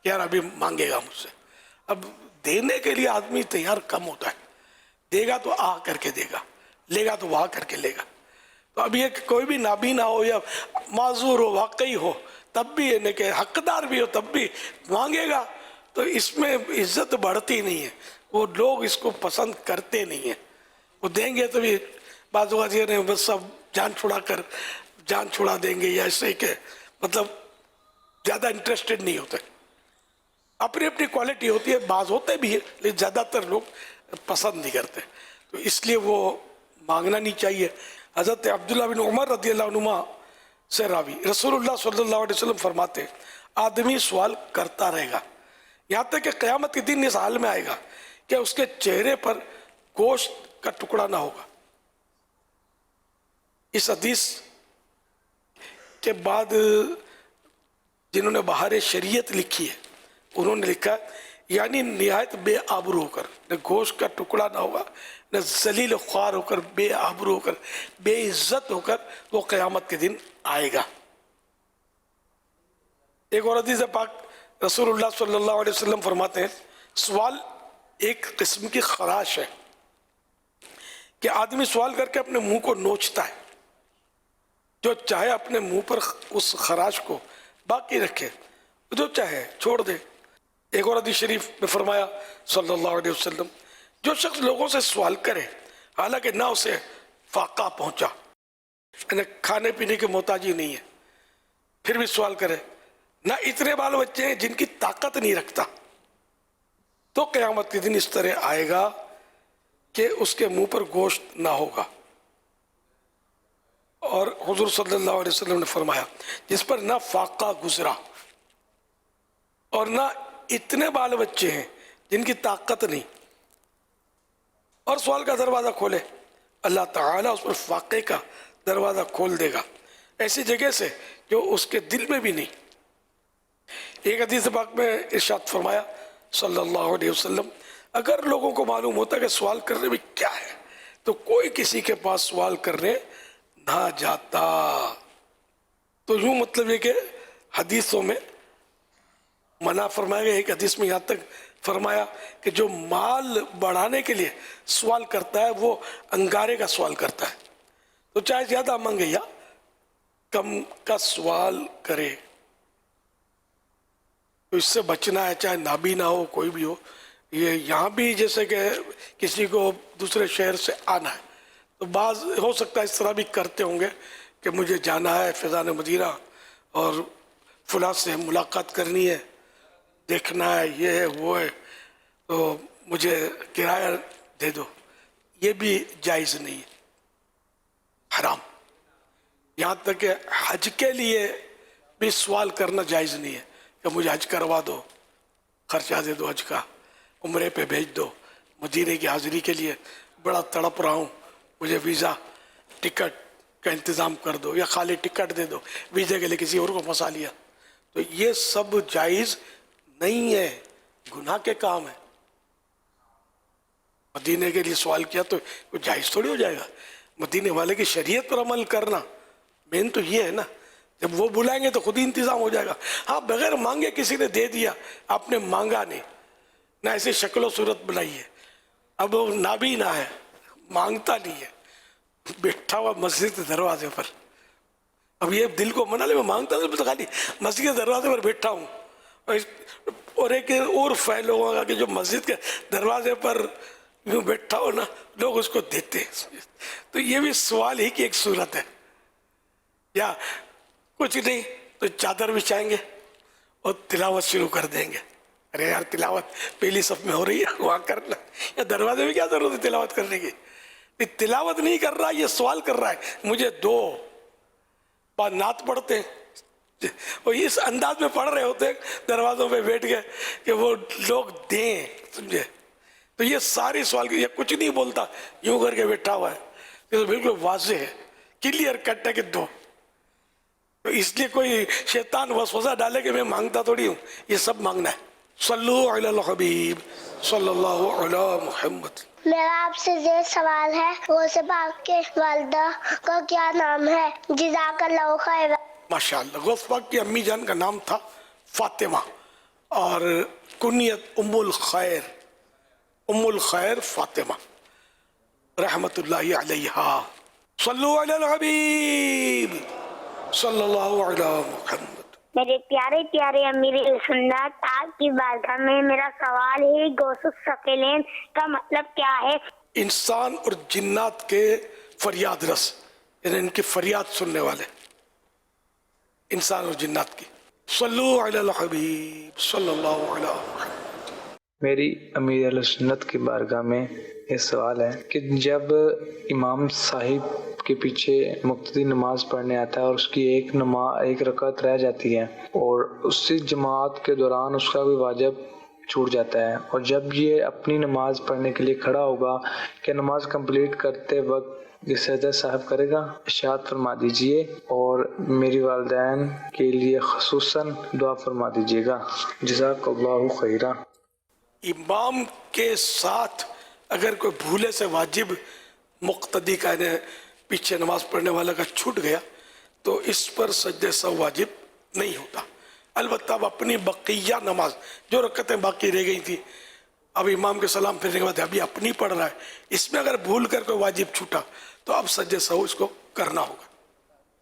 یار ابھی مانگے گا مجھ سے. اب دینے کے لیے آدمی تیار کم ہوتا ہے. دے گا تو آ کر کے دے گا، لے گا تو وہاں کر کے لے گا. تو اب یہ کہ کوئی بھی نابینا ہو یا معذور ہو، واقعی ہو، تب بھی یعنی کہ حقدار بھی ہو، تب بھی مانگے گا تو اس میں عزت بڑھتی نہیں ہے، وہ لوگ اس کو پسند کرتے نہیں ہیں. وہ دیں گے تو بھی بعض اوقات یہ نہیں بس سب جان چھڑا دیں گے، یا ایسے کہ مطلب زیادہ انٹرسٹڈ نہیں ہوتے. اپنی اپنی کوالٹی ہوتی ہے، بعض ہوتے بھی ہیں لیکن زیادہ تر لوگ پسند نہیں کرتے، تو اس لیے وہ مانگنا نہیں چاہیے. حضرت عبداللہ بن عمر رضی اللہ عنہما سے راوی رسول اللہ صلی اللہ علیہ وسلم فرماتے ہیں آدمی سوال کرتا رہے گا یہاں تک کہ قیامت کے دن اس حال میں آئے گا کہ اس کے چہرے پر گوشت کا ٹکڑا نہ ہوگا. اس حدیث کے بعد جنہوں نے بہار شریعت لکھی ہے انہوں نے لکھا یعنی نہایت بے آبرو ہو کر، نہ گوشت کا ٹکڑا نہ ہوگا، نہ ذلیل خوار ہو کر، بے آبرو ہو کر، بے عزت ہو کر وہ قیامت کے دن آئے گا. ایک اور حدیث پاک رسول اللہ صلی اللہ علیہ وسلم فرماتے ہیں سوال ایک قسم کی خراش ہے کہ آدمی سوال کر کے اپنے منہ کو نوچتا ہے، جو چاہے اپنے منہ پر اس خراش کو باقی رکھے، جو چاہے چھوڑ دے. ایک اور حدیث شریف میں فرمایا صلی اللہ علیہ وسلم جو شخص لوگوں سے سوال کرے حالانکہ نہ اسے فاقہ پہنچا، یعنی کھانے پینے کی محتاجی نہیں ہے، پھر بھی سوال کرے، نہ اتنے بال بچے ہیں جن کی طاقت نہیں رکھتا، تو قیامت کے دن اس طرح آئے گا کہ اس کے منہ پر گوشت نہ ہوگا. اور حضور صلی اللہ علیہ وسلم نے فرمایا جس پر نہ فاقہ گزرا اور نہ اتنے بال بچے ہیں جن کی طاقت نہیں، اور سوال کا دروازہ کھولے، اللہ تعالیٰ اس پر فاقے کا دروازہ کھول دے گا ایسی جگہ سے جو اس کے دل میں بھی نہیں. ایک حدیث پاک میں ارشاد فرمایا صلی اللہ علیہ وسلم اگر لوگوں کو معلوم ہوتا کہ سوال کرنے میں کیا ہے تو کوئی کسی کے پاس سوال کرنے نہ جاتا. تو یوں مطلب یہ کہ حدیثوں میں منع فرمایا گیا. ایک حدیث میں یہاں تک فرمایا کہ جو مال بڑھانے کے لیے سوال کرتا ہے وہ انگارے کا سوال کرتا ہے، تو چاہے زیادہ مانگے یا کم کا سوال کرے. تو اس سے بچنا ہے، چاہے نابینا ہو کوئی بھی ہو. یہ یہاں بھی جیسے کہ کسی کو دوسرے شہر سے آنا ہے تو بعض ہو سکتا ہے اس طرح بھی کرتے ہوں گے کہ مجھے جانا ہے فیضان مدینہ اور فلاں سے ملاقات کرنی ہے، دیکھنا ہے، یہ ہے وہ ہے، تو مجھے کرایہ دے دو. یہ بھی جائز نہیں ہے، حرام. یہاں تک کہ حج کے لیے بھی سوال کرنا جائز نہیں ہے کہ مجھے حج کروا دو، خرچہ دے دو حج کا، عمرے پہ بھیج دو، مدینے کی حاضری کے لیے بڑا تڑپ رہا ہوں، مجھے ویزا ٹکٹ کا انتظام کر دو، یا خالی ٹکٹ دے دو، ویزے کے لیے کسی اور کو پھنسا لیا. تو یہ سب جائز نہیں ہے، گناہ کے کام ہے. مدینے کے لیے سوال کیا تو کوئی جائز تھوڑی ہو جائے گا. مدینے والے کی شریعت پر عمل کرنا مین تو یہ ہے نا، جب وہ بلائیں گے تو خود ہی انتظام ہو جائے گا. ہاں بغیر مانگے کسی نے دے دیا، آپ نے مانگا نہیں، نہ ایسی شکل و صورت بنائی ہے. اب وہ نابینا ہے، مانگتا نہیں ہے، بیٹھا ہوا مسجد کے دروازے پر. اب یہ دل کو منا لے میں مانگتا تھا، خالی مسجد کے دروازے پر بیٹھا ہوں. اور ایک اور فیل لوگوں کا کہ جو مسجد کے دروازے پر یوں بیٹھا ہو نا لوگ اس کو دیتے ہیں. تو یہ بھی سوال ہی کی ایک صورت ہے. یا کچھ نہیں تو چادر بچھائیں گے اور تلاوت شروع کر دیں گے. ارے یار تلاوت پہلی صف میں ہو رہی ہے وہاں کرنا، یا دروازے میں کیا ضرورت ہے تلاوت کرنے کی. تلاوت نہیں کر رہا، یہ سوال کر رہا ہے مجھے دو. بعد نعت پڑھتے ہیں وہ اس انداز میں پڑھ رہے ہوتے ہیں دروازوں پہ بیٹھ گئے کہ وہ لوگ دیں، سمجھے. تو یہ ساری سوال یہ کچھ نہیں بولتا، یوں کر کے بیٹھا ہوا ہے. یہ تو بالکل واضح ہے، کلیئر کٹ ہے کہ دو. تو اس لیے کوئی شیطان وسوسہ ڈالے کہ میں مانگتا تھوڑی ہوں، یہ سب مانگنا ہے. صلو علی الحبیب صلی اللہ علی محمد. میرا آپ سے یہ سوال ہے غوث پاک کے والدہ کا کیا نام ہے؟ جزاک اللہ خیر. ماشاءاللہ. غوث پاک کی امی جان کا نام تھا فاطمہ اور کنیت ام الخیر فاطمہ رحمت اللہ علیہا. صلو علی الحبیب صلی اللہ علی محمد. میرے پیارے پیارے امیر سنت، آپ کی بارگاہ میں میرا سوال ہے، غوث الثقلین کا مطلب کیا ہے؟ انسان اور جنات کے فریاد رس، یعنی ان کی فریاد سننے والے، انسان اور جنات کی۔ صلو علی الحبیب صلی اللہ علیہ وسلم۔ میری امیر اہل سنت کی بارگاہ میں یہ سوال ہے کہ جب امام صاحب کے پیچھے مقتدی نماز پڑھنے آتا ہے اور اس کی ایک رکعت رہ جاتی ہے اور اسی جماعت کے دوران اس کا بھی واجب چھوٹ جاتا ہے، اور جب یہ اپنی نماز پڑھنے کے لیے کھڑا ہوگا کہ نماز کمپلیٹ کرتے وقت یہ سجدہ صاحب کرے گا؟ ارشاد فرما دیجئے، اور میری والدین کے لیے خصوصاً دعا فرما دیجئے گا، جزاک اللہ خیرہ۔ امام کے ساتھ اگر کوئی بھولے سے واجب مقتدی کا پیچھے نماز پڑھنے والا کا چھوٹ گیا تو اس پر سجدہ سہو واجب نہیں ہوتا۔ البتہ اب اپنی بقیہ نماز جو رکعتیں باقی رہ گئی تھی، اب امام کے سلام پھرنے کے بعد ابھی اپنی پڑھ رہا ہے، اس میں اگر بھول کر کوئی واجب چھوٹا تو اب سجدہ سہو اس کو کرنا ہوگا،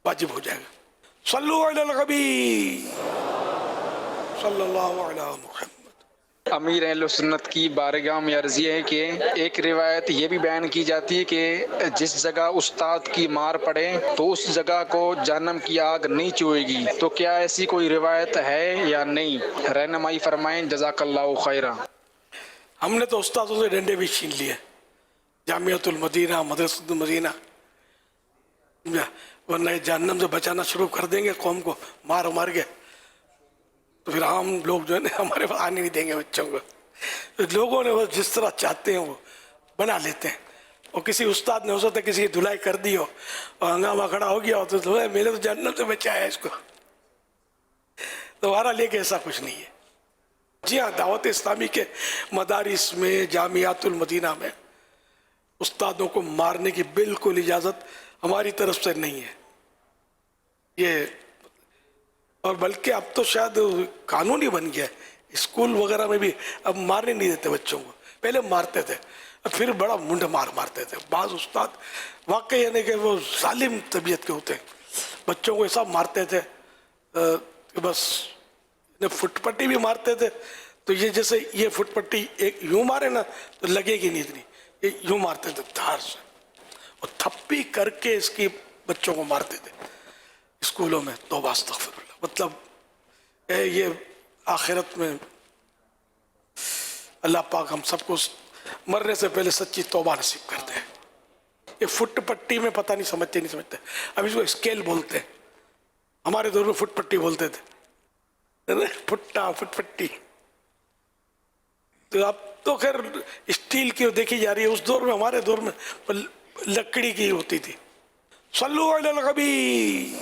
واجب ہو جائے گا۔ صلو علی النبی صلی اللہ علیہ محمد۔ امیر اہل سنت کی بارگاہ میں عرض یہ ہے کہ ایک روایت یہ بھی بیان کی جاتی ہے کہ جس جگہ استاد کی مار پڑے تو اس جگہ کو جہنم کی آگ نہیں چوئے گی، تو کیا ایسی کوئی روایت ہے یا نہیں؟ رہنمائی فرمائیں، جزاک اللہ خیرہ۔ ہم نے تو استادوں سے ڈنڈے بھی چھین لیے، جامعۃ المدینہ، مدرسۃ المدینہ، ورنہ یہ جہنم سے بچانا شروع کر دیں گے قوم کو مار کے تو پھر عام لوگ جو ہے نا ہمارے پاس آنے نہیں دیں گے بچوں کو۔ لوگوں نے جس طرح چاہتے ہیں وہ بنا لیتے ہیں، اور کسی استاد نے ہو سکتا ہے کسی کی دھلائی کر دی ہو اور ہنگامہ کھڑا ہو گیا ہو تو میرے تو جہنم سے بچایا اس کو، دوبارہ لے کے ایسا کچھ نہیں ہے۔ جی ہاں، دعوت اسلامی کے مدارس میں، جامعات المدینہ میں استادوں کو مارنے کی بالکل اجازت ہماری طرف سے نہیں ہے یہ، اور بلکہ اب تو شاید قانون ہی بن گیا ہے، اسکول وغیرہ میں بھی اب مارنے نہیں دیتے بچوں کو، پہلے مارتے تھے پھر بڑا منڈ مارتے تھے۔ بعض استاد واقعی یعنی کہ وہ ظالم طبیعت کے ہوتے ہیں، بچوں کو ایسا مارتے تھے کہ بس فٹ پٹی بھی مارتے تھے تو یہ جیسے یہ فٹ پٹی ایک یوں مارے نا تو لگے گی نہیں اتنی، یہ یوں مارتے تھے دھار سے، اور تھپی کر کے اس کی بچوں کو مارتے تھے اسکولوں میں۔ توبہ استغفر اللہ، مطلب یہ آخرت میں اللہ پاک ہم سب کو مرنے سے پہلے سچی توبہ نصیب کرتے ہیں۔ یہ فٹ پٹی میں پتہ نہیں سمجھتے اب اس کو اسکیل بولتے ہیں، ہمارے دور میں فٹ پٹی بولتے تھے، فٹ پٹی تو اب تو خیر اسٹیل کی دیکھی جا رہی ہے، اس دور میں ہمارے دور میں لکڑی کی ہوتی تھی۔ صلو علی النبی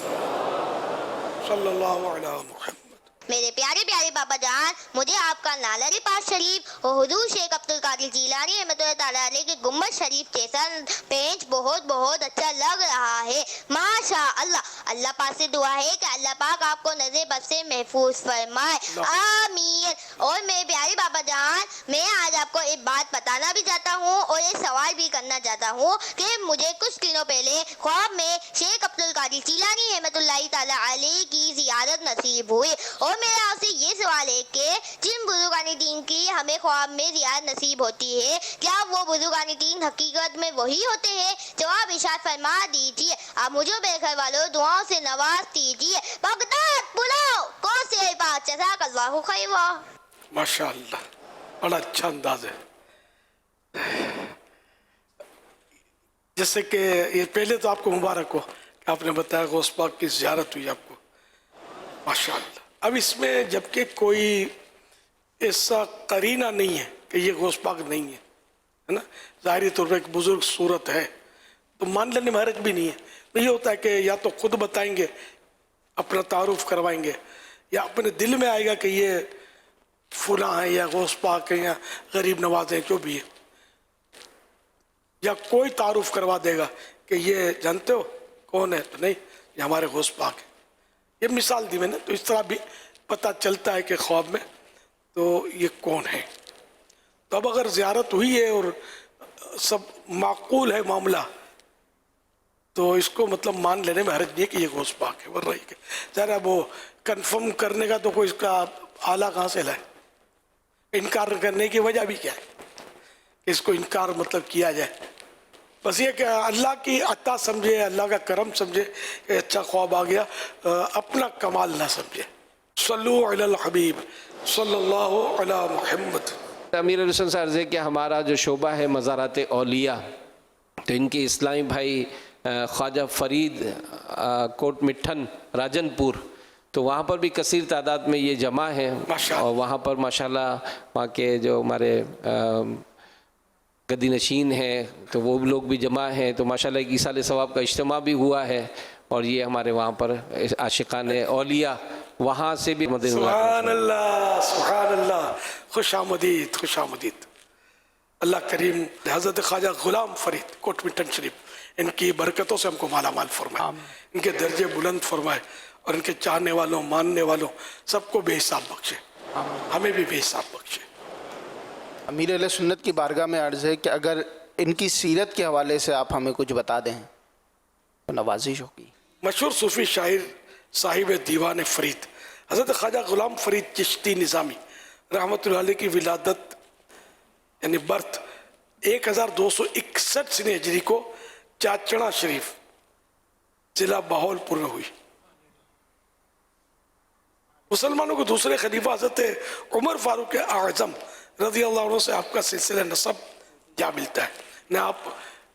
صلی اللہ علیہ محمد۔ میرے پیارے پیارے بابا جان، مجھے آپ کا نالری پاس شریف اور حضور شیخ عبد القادر جیلانی رحمۃ اللہ تعالیٰ علیہ کے گنبد شریف جیسا پینٹ بہت اچھا لگ رہا ہے، ماشاء اللہ۔ اللہ پاک سے دعا ہے کہ اللہ پاک آپ کو نظر بد سے محفوظ فرمائے، آمین۔ اور میرے پیارے بابا جان، میں آج آپ کو ایک بات بتانا بھی چاہتا ہوں اور ایک سوال بھی کرنا چاہتا ہوں کہ مجھے کچھ دنوں پہلے خواب میں شیخ عبد القادر جیلانی رحمۃ اللہ تعالیٰ علیہ کی زیارت نصیب ہوئی، اور میرا آپ سے یہ سوال ہے کہ جن بزرگان دین کی ہمیں خواب میں زیارت نصیب ہوتی ہے، کیا وہ بزرگان دین حقیقت میں وہی ہوتے ہیں؟ جواب ارشاد فرما دیجیے۔ آپ مجھے میرے گھر والوں دعاؤں سے نواز دیجیے۔ بغداد بلاؤ کون سے بات، جزاک اللہ خیر۔ ماشاء اللہ، بڑا اچھا انداز ہے۔ جیسے کہ یہ پہلے تو آپ کو مبارک ہو کہ آپ نے بتایا غوث پاک کی زیارت ہوئی آپ کو، ماشاء اللہ۔ اب اس میں جبکہ کوئی ایسا قرینہ نہیں ہے کہ یہ غوث پاک نہیں ہے نا، ظاہری طور پر ایک بزرگ صورت ہے تو مان لینے میں حرج بھی نہیں ہے۔ تو یہ ہوتا ہے کہ یا تو خود بتائیں گے، اپنا تعارف کروائیں گے، یا اپنے دل میں آئے گا کہ یہ فلاں ہے یا غوث پاک ہے یا غریب نواز ہیں جو بھی ہے، یا کوئی تعارف کروا دے گا کہ یہ جانتے ہو کون ہے، تو نہیں یہ ہمارے غوث پاک ہے۔ یہ مثال دی میں نے، تو اس طرح بھی پتہ چلتا ہے کہ خواب میں تو یہ کون ہے۔ تو اب اگر زیارت ہوئی ہے اور سب معقول ہے معاملہ تو اس کو مطلب مان لینے میں حرج نہیں ہے کہ یہ گوشت پاک ہے، ورنہ یہ ذرا وہ کنفرم کرنے کا تو کوئی اس کا آلہ کہاں سے لائے؟ انکار کرنے کی وجہ بھی کیا ہے کہ اس کو انکار مطلب کیا جائے؟ بس یہ کہ اللہ کی عطا سمجھے، اللہ کا کرم سمجھے کہ اچھا خواب آ گیا، اپنا کمال نہ سمجھے۔ صلو علی الحبیب صلی اللہ علی محمد۔ امیر علیہ السلام سے عرض ہے کہ ہمارا جو شعبہ ہے مزارات اولیاء، تو ان کے اسلامی بھائی خواجہ فرید کوٹ مٹھن راجن پور، تو وہاں پر بھی کثیر تعداد میں یہ جمع ہیں، اور وہاں پر ماشاءاللہ وہاں کے جو ہمارے گدی نشین ہیں تو وہ لوگ بھی جمع ہیں، تو ماشاءاللہ ایک ایصال ثواب کا اجتماع بھی ہوا ہے، اور یہ ہمارے وہاں پر عاشقان اولیاء وہاں سے بھی مدد۔ سبحان اللہ سبحان اللہ، خوش آمدید خوش آمدید۔ اللہ کریم حضرت خواجہ غلام فرید کوٹ مٹن شریف ان کی برکتوں سے ہم کو مالا مال فرمائے، ان کے درجے بلند فرمائے، اور ان کے چاہنے والوں ماننے والوں سب کو بے حساب بخشے، ہمیں بھی بے حساب بخشے۔ امیر اہل سنت کی بارگاہ میں عرض ہے کہ اگر ان کی سیرت کے حوالے سے آپ ہمیں کچھ بتا دیں تو نوازش ہوگی۔ مشہور صوفی شاعر صاحب دیوان فرید حضرت خواجہ غلام فرید چشتی نظامی رحمۃ اللہ علیہ کی ولادت یعنی برتھ 1261 سنہ ہجری کو چاچڑا شریف ضلع بہول پور میں ہوئی۔ مسلمانوں کو دوسرے خلیفہ حضرت عمر فاروق اعظم رضی اللہ عنہ سے آپ کا سلسلہ نسب جا ملتا ہے، نہ آپ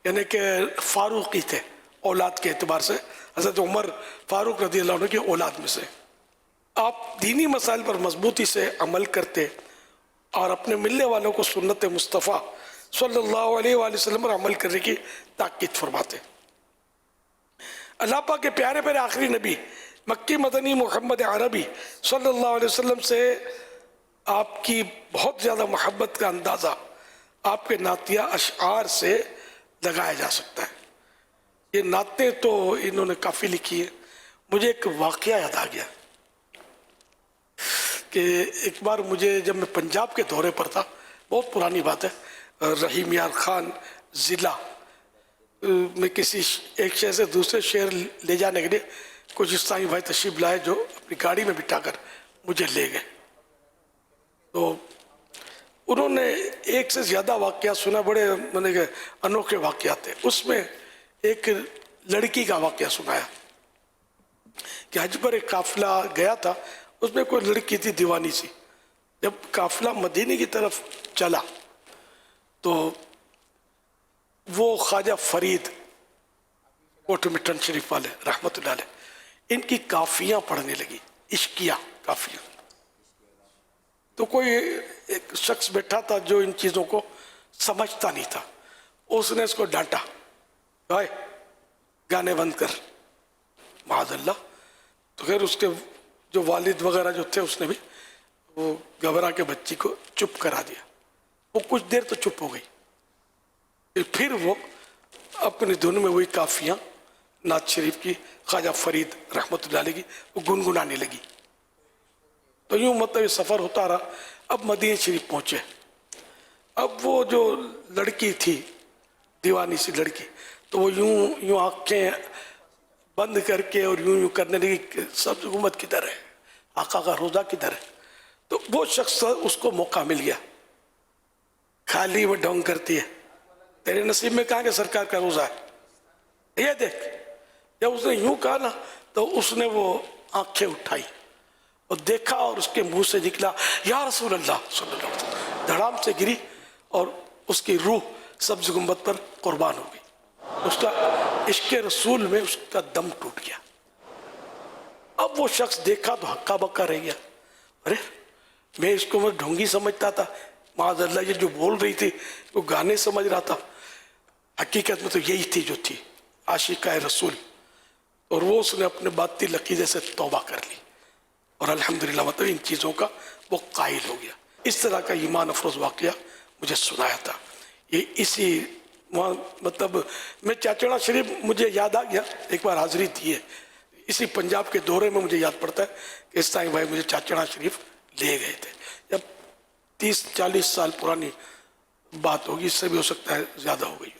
یعنی کہ فاروقی تھے اولاد کے اعتبار سے، حضرت عمر فاروق رضی اللہ عنہ کی اولاد میں سے۔ آپ دینی مسائل پر مضبوطی سے عمل کرتے اور اپنے ملنے والوں کو سنت مصطفیٰ صلی اللہ علیہ وآلہ وسلم پر عمل کرنے کی تاکید فرماتے۔ اللہ پاک کے پیارے پیارے آخری نبی مکی مدنی محمد عربی صلی اللہ علیہ وسلم سے آپ کی بہت زیادہ محبت کا اندازہ آپ کے نعتیہ اشعار سے لگایا جا سکتا ہے۔ یہ نعتیں تو انہوں نے کافی لکھی ہے۔ مجھے ایک واقعہ یاد آ گیا کہ ایک بار مجھے جب میں پنجاب کے دورے پر تھا، بہت پرانی بات ہے، رحیم یار خان ضلع میں کسی ایک شہر سے دوسرے شہر لے جانے کے لیے کچھ اسلامی بھائی تشریف لائے جو اپنی گاڑی میں بٹھا کر مجھے لے گئے۔ تو انہوں نے ایک سے زیادہ واقعات سنا، بڑے انوکھے واقعات تھے۔ اس میں ایک لڑکی کا واقعہ سنایا کہ حج پر ایک قافلہ گیا تھا، اس میں کوئی لڑکی تھی دیوانی سی۔ جب قافلہ مدینے کی طرف چلا تو وہ خواجہ فرید کوٹ مٹن شریف والے رحمت اللہ علیہ ان کی کافیاں پڑھنے لگی، عشقیہ کافیاں۔ تو کوئی ایک شخص بیٹھا تھا جو ان چیزوں کو سمجھتا نہیں تھا، اس نے اس کو ڈانٹا، گانے بند کر، معاذ اللہ۔ تو خیر اس کے جو والد وغیرہ جو تھے اس نے بھی وہ گھبرا کے بچی کو چپ کرا دیا۔ وہ کچھ دیر تو چپ ہو گئی، پھر وہ اپنی دھن میں وہی کافیاں نعت شریف کی خواجہ فرید رحمت اللہ علیہ کی وہ گنگنانے لگی۔ تو یوں مطلب سفر ہوتا رہا۔ اب مدینہ شریف پہنچے، اب وہ جو لڑکی تھی دیوانی سی لڑکی، تو وہ یوں آنکھیں بند کر کے اور یوں کرنے لگی کہ سب حکومت کدھر ہے، آقا کا روزہ کدھر ہے۔ تو وہ شخص اس کو موقع مل گیا، خالی وہ ڈھونگ کرتی ہے، تیرے نصیب میں کہاں کہ سرکار کا روزہ ہے، یہ دیکھ۔ جب اس نے یوں کہا نا تو اس نے وہ آنکھیں اٹھائی اور دیکھا، اور اس کے منہ سے نکلا یا رسول اللہ صلی اللہ علیہ وسلم، دھڑام سے گری اور اس کی روح سبز گنبد پر قربان ہو گئی۔ اس کا عشق رسول میں اس کا دم ٹوٹ گیا۔ اب وہ شخص دیکھا تو ہکا بکا رہ گیا، ارے میں اس کو میں ڈھونگی سمجھتا تھا، معاذ اللہ یہ جو بول رہی تھی وہ گانے سمجھ رہا تھا، حقیقت میں تو یہی تھی جو تھی عاشقہ رسول۔ اور وہ اس نے اپنے باطل عقیدے سے توبہ کر لی، اور الحمدللہ مطلب ان چیزوں کا وہ قائل ہو گیا۔ اس طرح کا ایمان افروز واقعہ مجھے سنایا تھا۔ یہ اسی مطلب میں چاچڑا شریف مجھے یاد آ گیا، ایک بار حاضری دی ہے اسی پنجاب کے دورے میں، مجھے یاد پڑتا ہے کہ اس طرح بھائی مجھے چاچڑا شریف لے گئے تھے۔ جب 30-40 سال پرانی بات ہوگی، اس سے بھی ہو سکتا ہے زیادہ ہو گئی ہو۔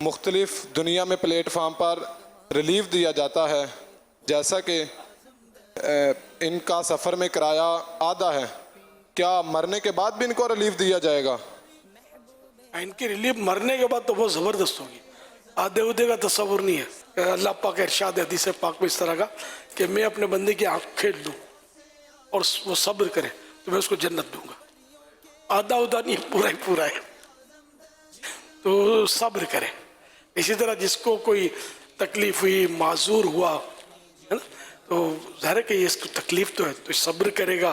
مختلف دنیا میں پلیٹ فارم پر ریلیف دیا جاتا ہے، جیسا کہ ان کا سفر میں کرایہ آدھا ہے، کیا مرنے کے بعد بھی ان کو ریلیف دیا جائے گا؟ ان کی ریلیف مرنے کے بعد تو بہت زبردست ہوگی، آدھے ودے کا تصور نہیں ہے۔ اللہ پاک ارشاد حدیث پاک میں اس طرح کا کہ میں اپنے بندے کی آنکھ کھیل دوں اور وہ صبر کرے تو میں اس کو جنت دوں گا، آدھا ادھا نہیں، پورا ہی پورا ہے، تو صبر کرے۔ اسی طرح جس کو کوئی تکلیف ہوئی، معذور ہوا ہے نا، تو ظاہر ہے کہ اس کو تکلیف تو ہے، تو صبر کرے گا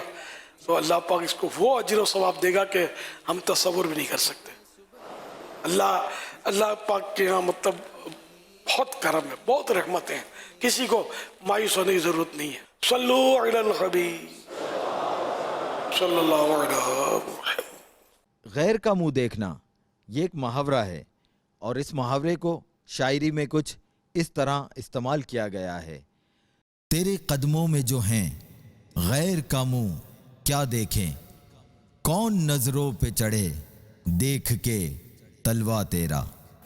تو اللہ پاک اس کو وہ اجر و ثواب دے گا کہ ہم تصور بھی نہیں کر سکتے۔ اللہ پاک کے یہاں مطلب بہت کرم ہے، بہت رحمتیں ہیں، کسی کو مایوس ہونے کی ضرورت نہیں ہے۔ صلو علی الحبیب صلی اللہ علیہ وسلم۔ غیر کا منہ دیکھنا یہ ایک محاورہ ہے، اور اس محاورے کو شاعری میں کچھ اس طرح استعمال کیا گیا ہے: تیرے قدموں میں جو ہیں غیر کا منہ کیا دیکھیں، کون نظروں پہ چڑھے دیکھ کے تلوا تیرا۔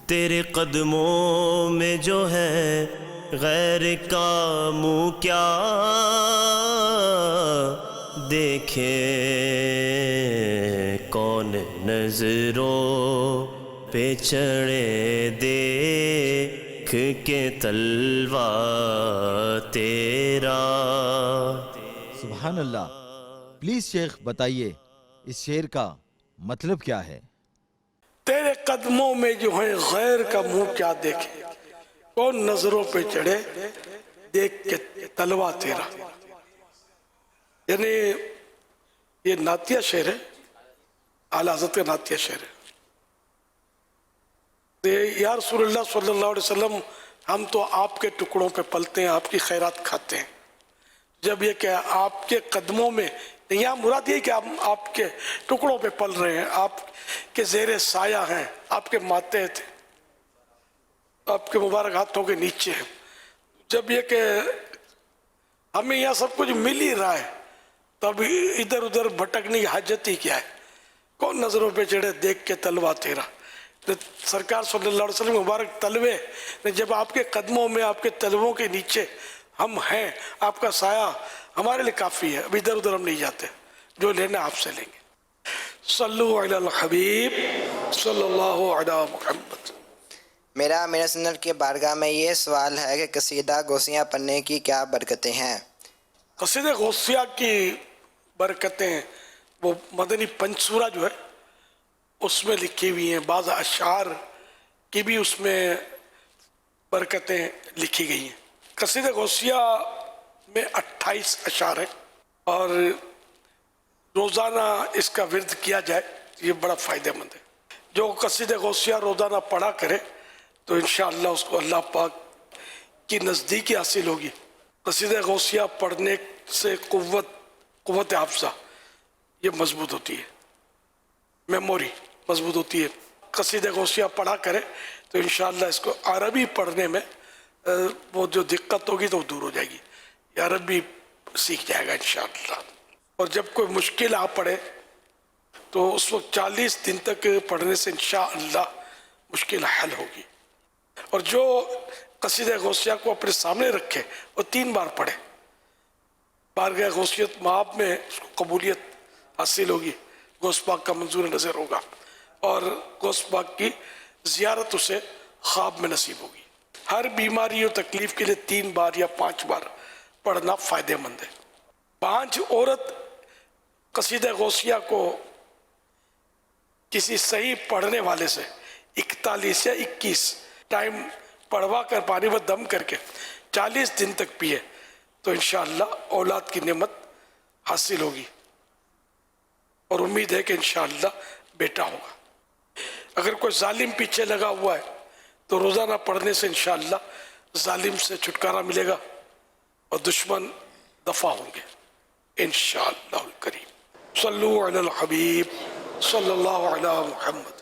تیرے قدموں میں جو ہے غیر کا منہ کیا دیکھے، کون نظروں پہ چڑھے دیکھ کے تلوا تیرا۔ سبحان اللہ۔ پلیز شیخ بتائیے اس شعر کا مطلب کیا ہے؟ تیرے قدموں میں جو ہے غیر کا منہ کیا دیکھے، کون نظروں پہ چڑھے دیکھ کے تلوا تیرا۔ یعنی یہ نعتیہ شعر ہے، اعلیٰ حضرت کا نعتیہ شعر ہے۔ یا رسول اللہ صلی اللہ علیہ وسلم، ہم تو آپ کے ٹکڑوں پہ پلتے ہیں، آپ کی خیرات کھاتے ہیں۔ جب یہ کہ آپ کے قدموں میں، یہاں مراد یہ کہ ہم آپ کے ٹکڑوں پہ پل رہے ہیں، آپ کے زیر سایہ ہیں، آپ کے ماتحت ہیں، آپ کے مبارک ہاتھوں کے نیچے ہیں۔ جب یہ کہ ہمیں یہاں سب کچھ مل ہی رہا ہے، تب ادھر ادھر بھٹکنے کی حاجت ہی کیا ہے؟ کون نظروں پہ چڑھے دیکھ کے تلوا تیرا۔ سرکار صلی اللہ علیہ وسلم مبارک تلوے، جب آپ کے قدموں میں، آپ کے تلووں کے نیچے ہم ہیں، آپ کا سایہ ہمارے لیے کافی ہے، اب ادھر ادھر ہم نہیں جاتے، جو لینا آپ سے لیں گے۔ صلو علی الحبیب صلی اللہ علی محمد۔ میرا امیر سنت کی بارگاہ میں یہ سوال ہے کہ قصیدہ غوثیہ پڑھنے کی کیا برکتیں ہیں؟ قصیدہ غوثیہ کی برکتیں وہ مدنی پنچورہ جو ہے اس میں لکھی ہوئی ہیں، بعض اشعار کی بھی اس میں برکتیں لکھی گئی ہیں۔ قصیدہ غوثیہ میں 28 اشعار ہیں، اور روزانہ اس کا ورد کیا جائے یہ بڑا فائدہ مند ہے۔ جو قصیدہ غوثیہ روزانہ پڑھا کرے تو انشاءاللہ اس کو اللہ پاک کی نزدیکی حاصل ہوگی۔ قصیدہ غوثیہ پڑھنے سے قوت حافظہ یہ مضبوط ہوتی ہے، میموری مضبوط ہوتی ہے۔ قصیدہ غوثیہ پڑھا کرے تو انشاءاللہ اس کو عربی پڑھنے میں وہ جو دقت ہوگی تو وہ دور ہو جائے گی، یہ عربی سیکھ جائے گا انشاءاللہ۔ اور جب کوئی مشکل آ پڑے تو اس وقت 40 دن تک پڑھنے سے انشاءاللہ مشکل حل ہوگی۔ اور جو قصیدہ غوثیہ کو اپنے سامنے رکھے وہ 3 بار پڑھے، بارگاہ غوثیت مآب میں اس کو قبولیت حاصل ہوگی، غوث پاک کا منظور نظر ہوگا، اور غوث پاک کی زیارت اسے خواب میں نصیب ہوگی۔ ہر بیماری و تکلیف کے لیے 3 بار یا 5 بار پڑھنا فائدہ مند ہے۔ 5 عورت قصیدہ غوثیہ کو کسی صحیح پڑھنے والے سے 41 یا 21 ٹائم پڑھوا کر پانی میں دم کر کے 40 دن تک پیے تو انشاءاللہ اولاد کی نعمت حاصل ہوگی، اور امید ہے کہ انشاءاللہ بیٹا ہوگا۔ اگر کوئی ظالم پیچھے لگا ہوا ہے تو روزانہ پڑھنے سے انشاءاللہ ظالم سے چھٹکارا ملے گا اور دشمن دفع ہوں گے انشاءاللہ الکریم۔ صلو علی الحبیب صلی اللہ علی محمد۔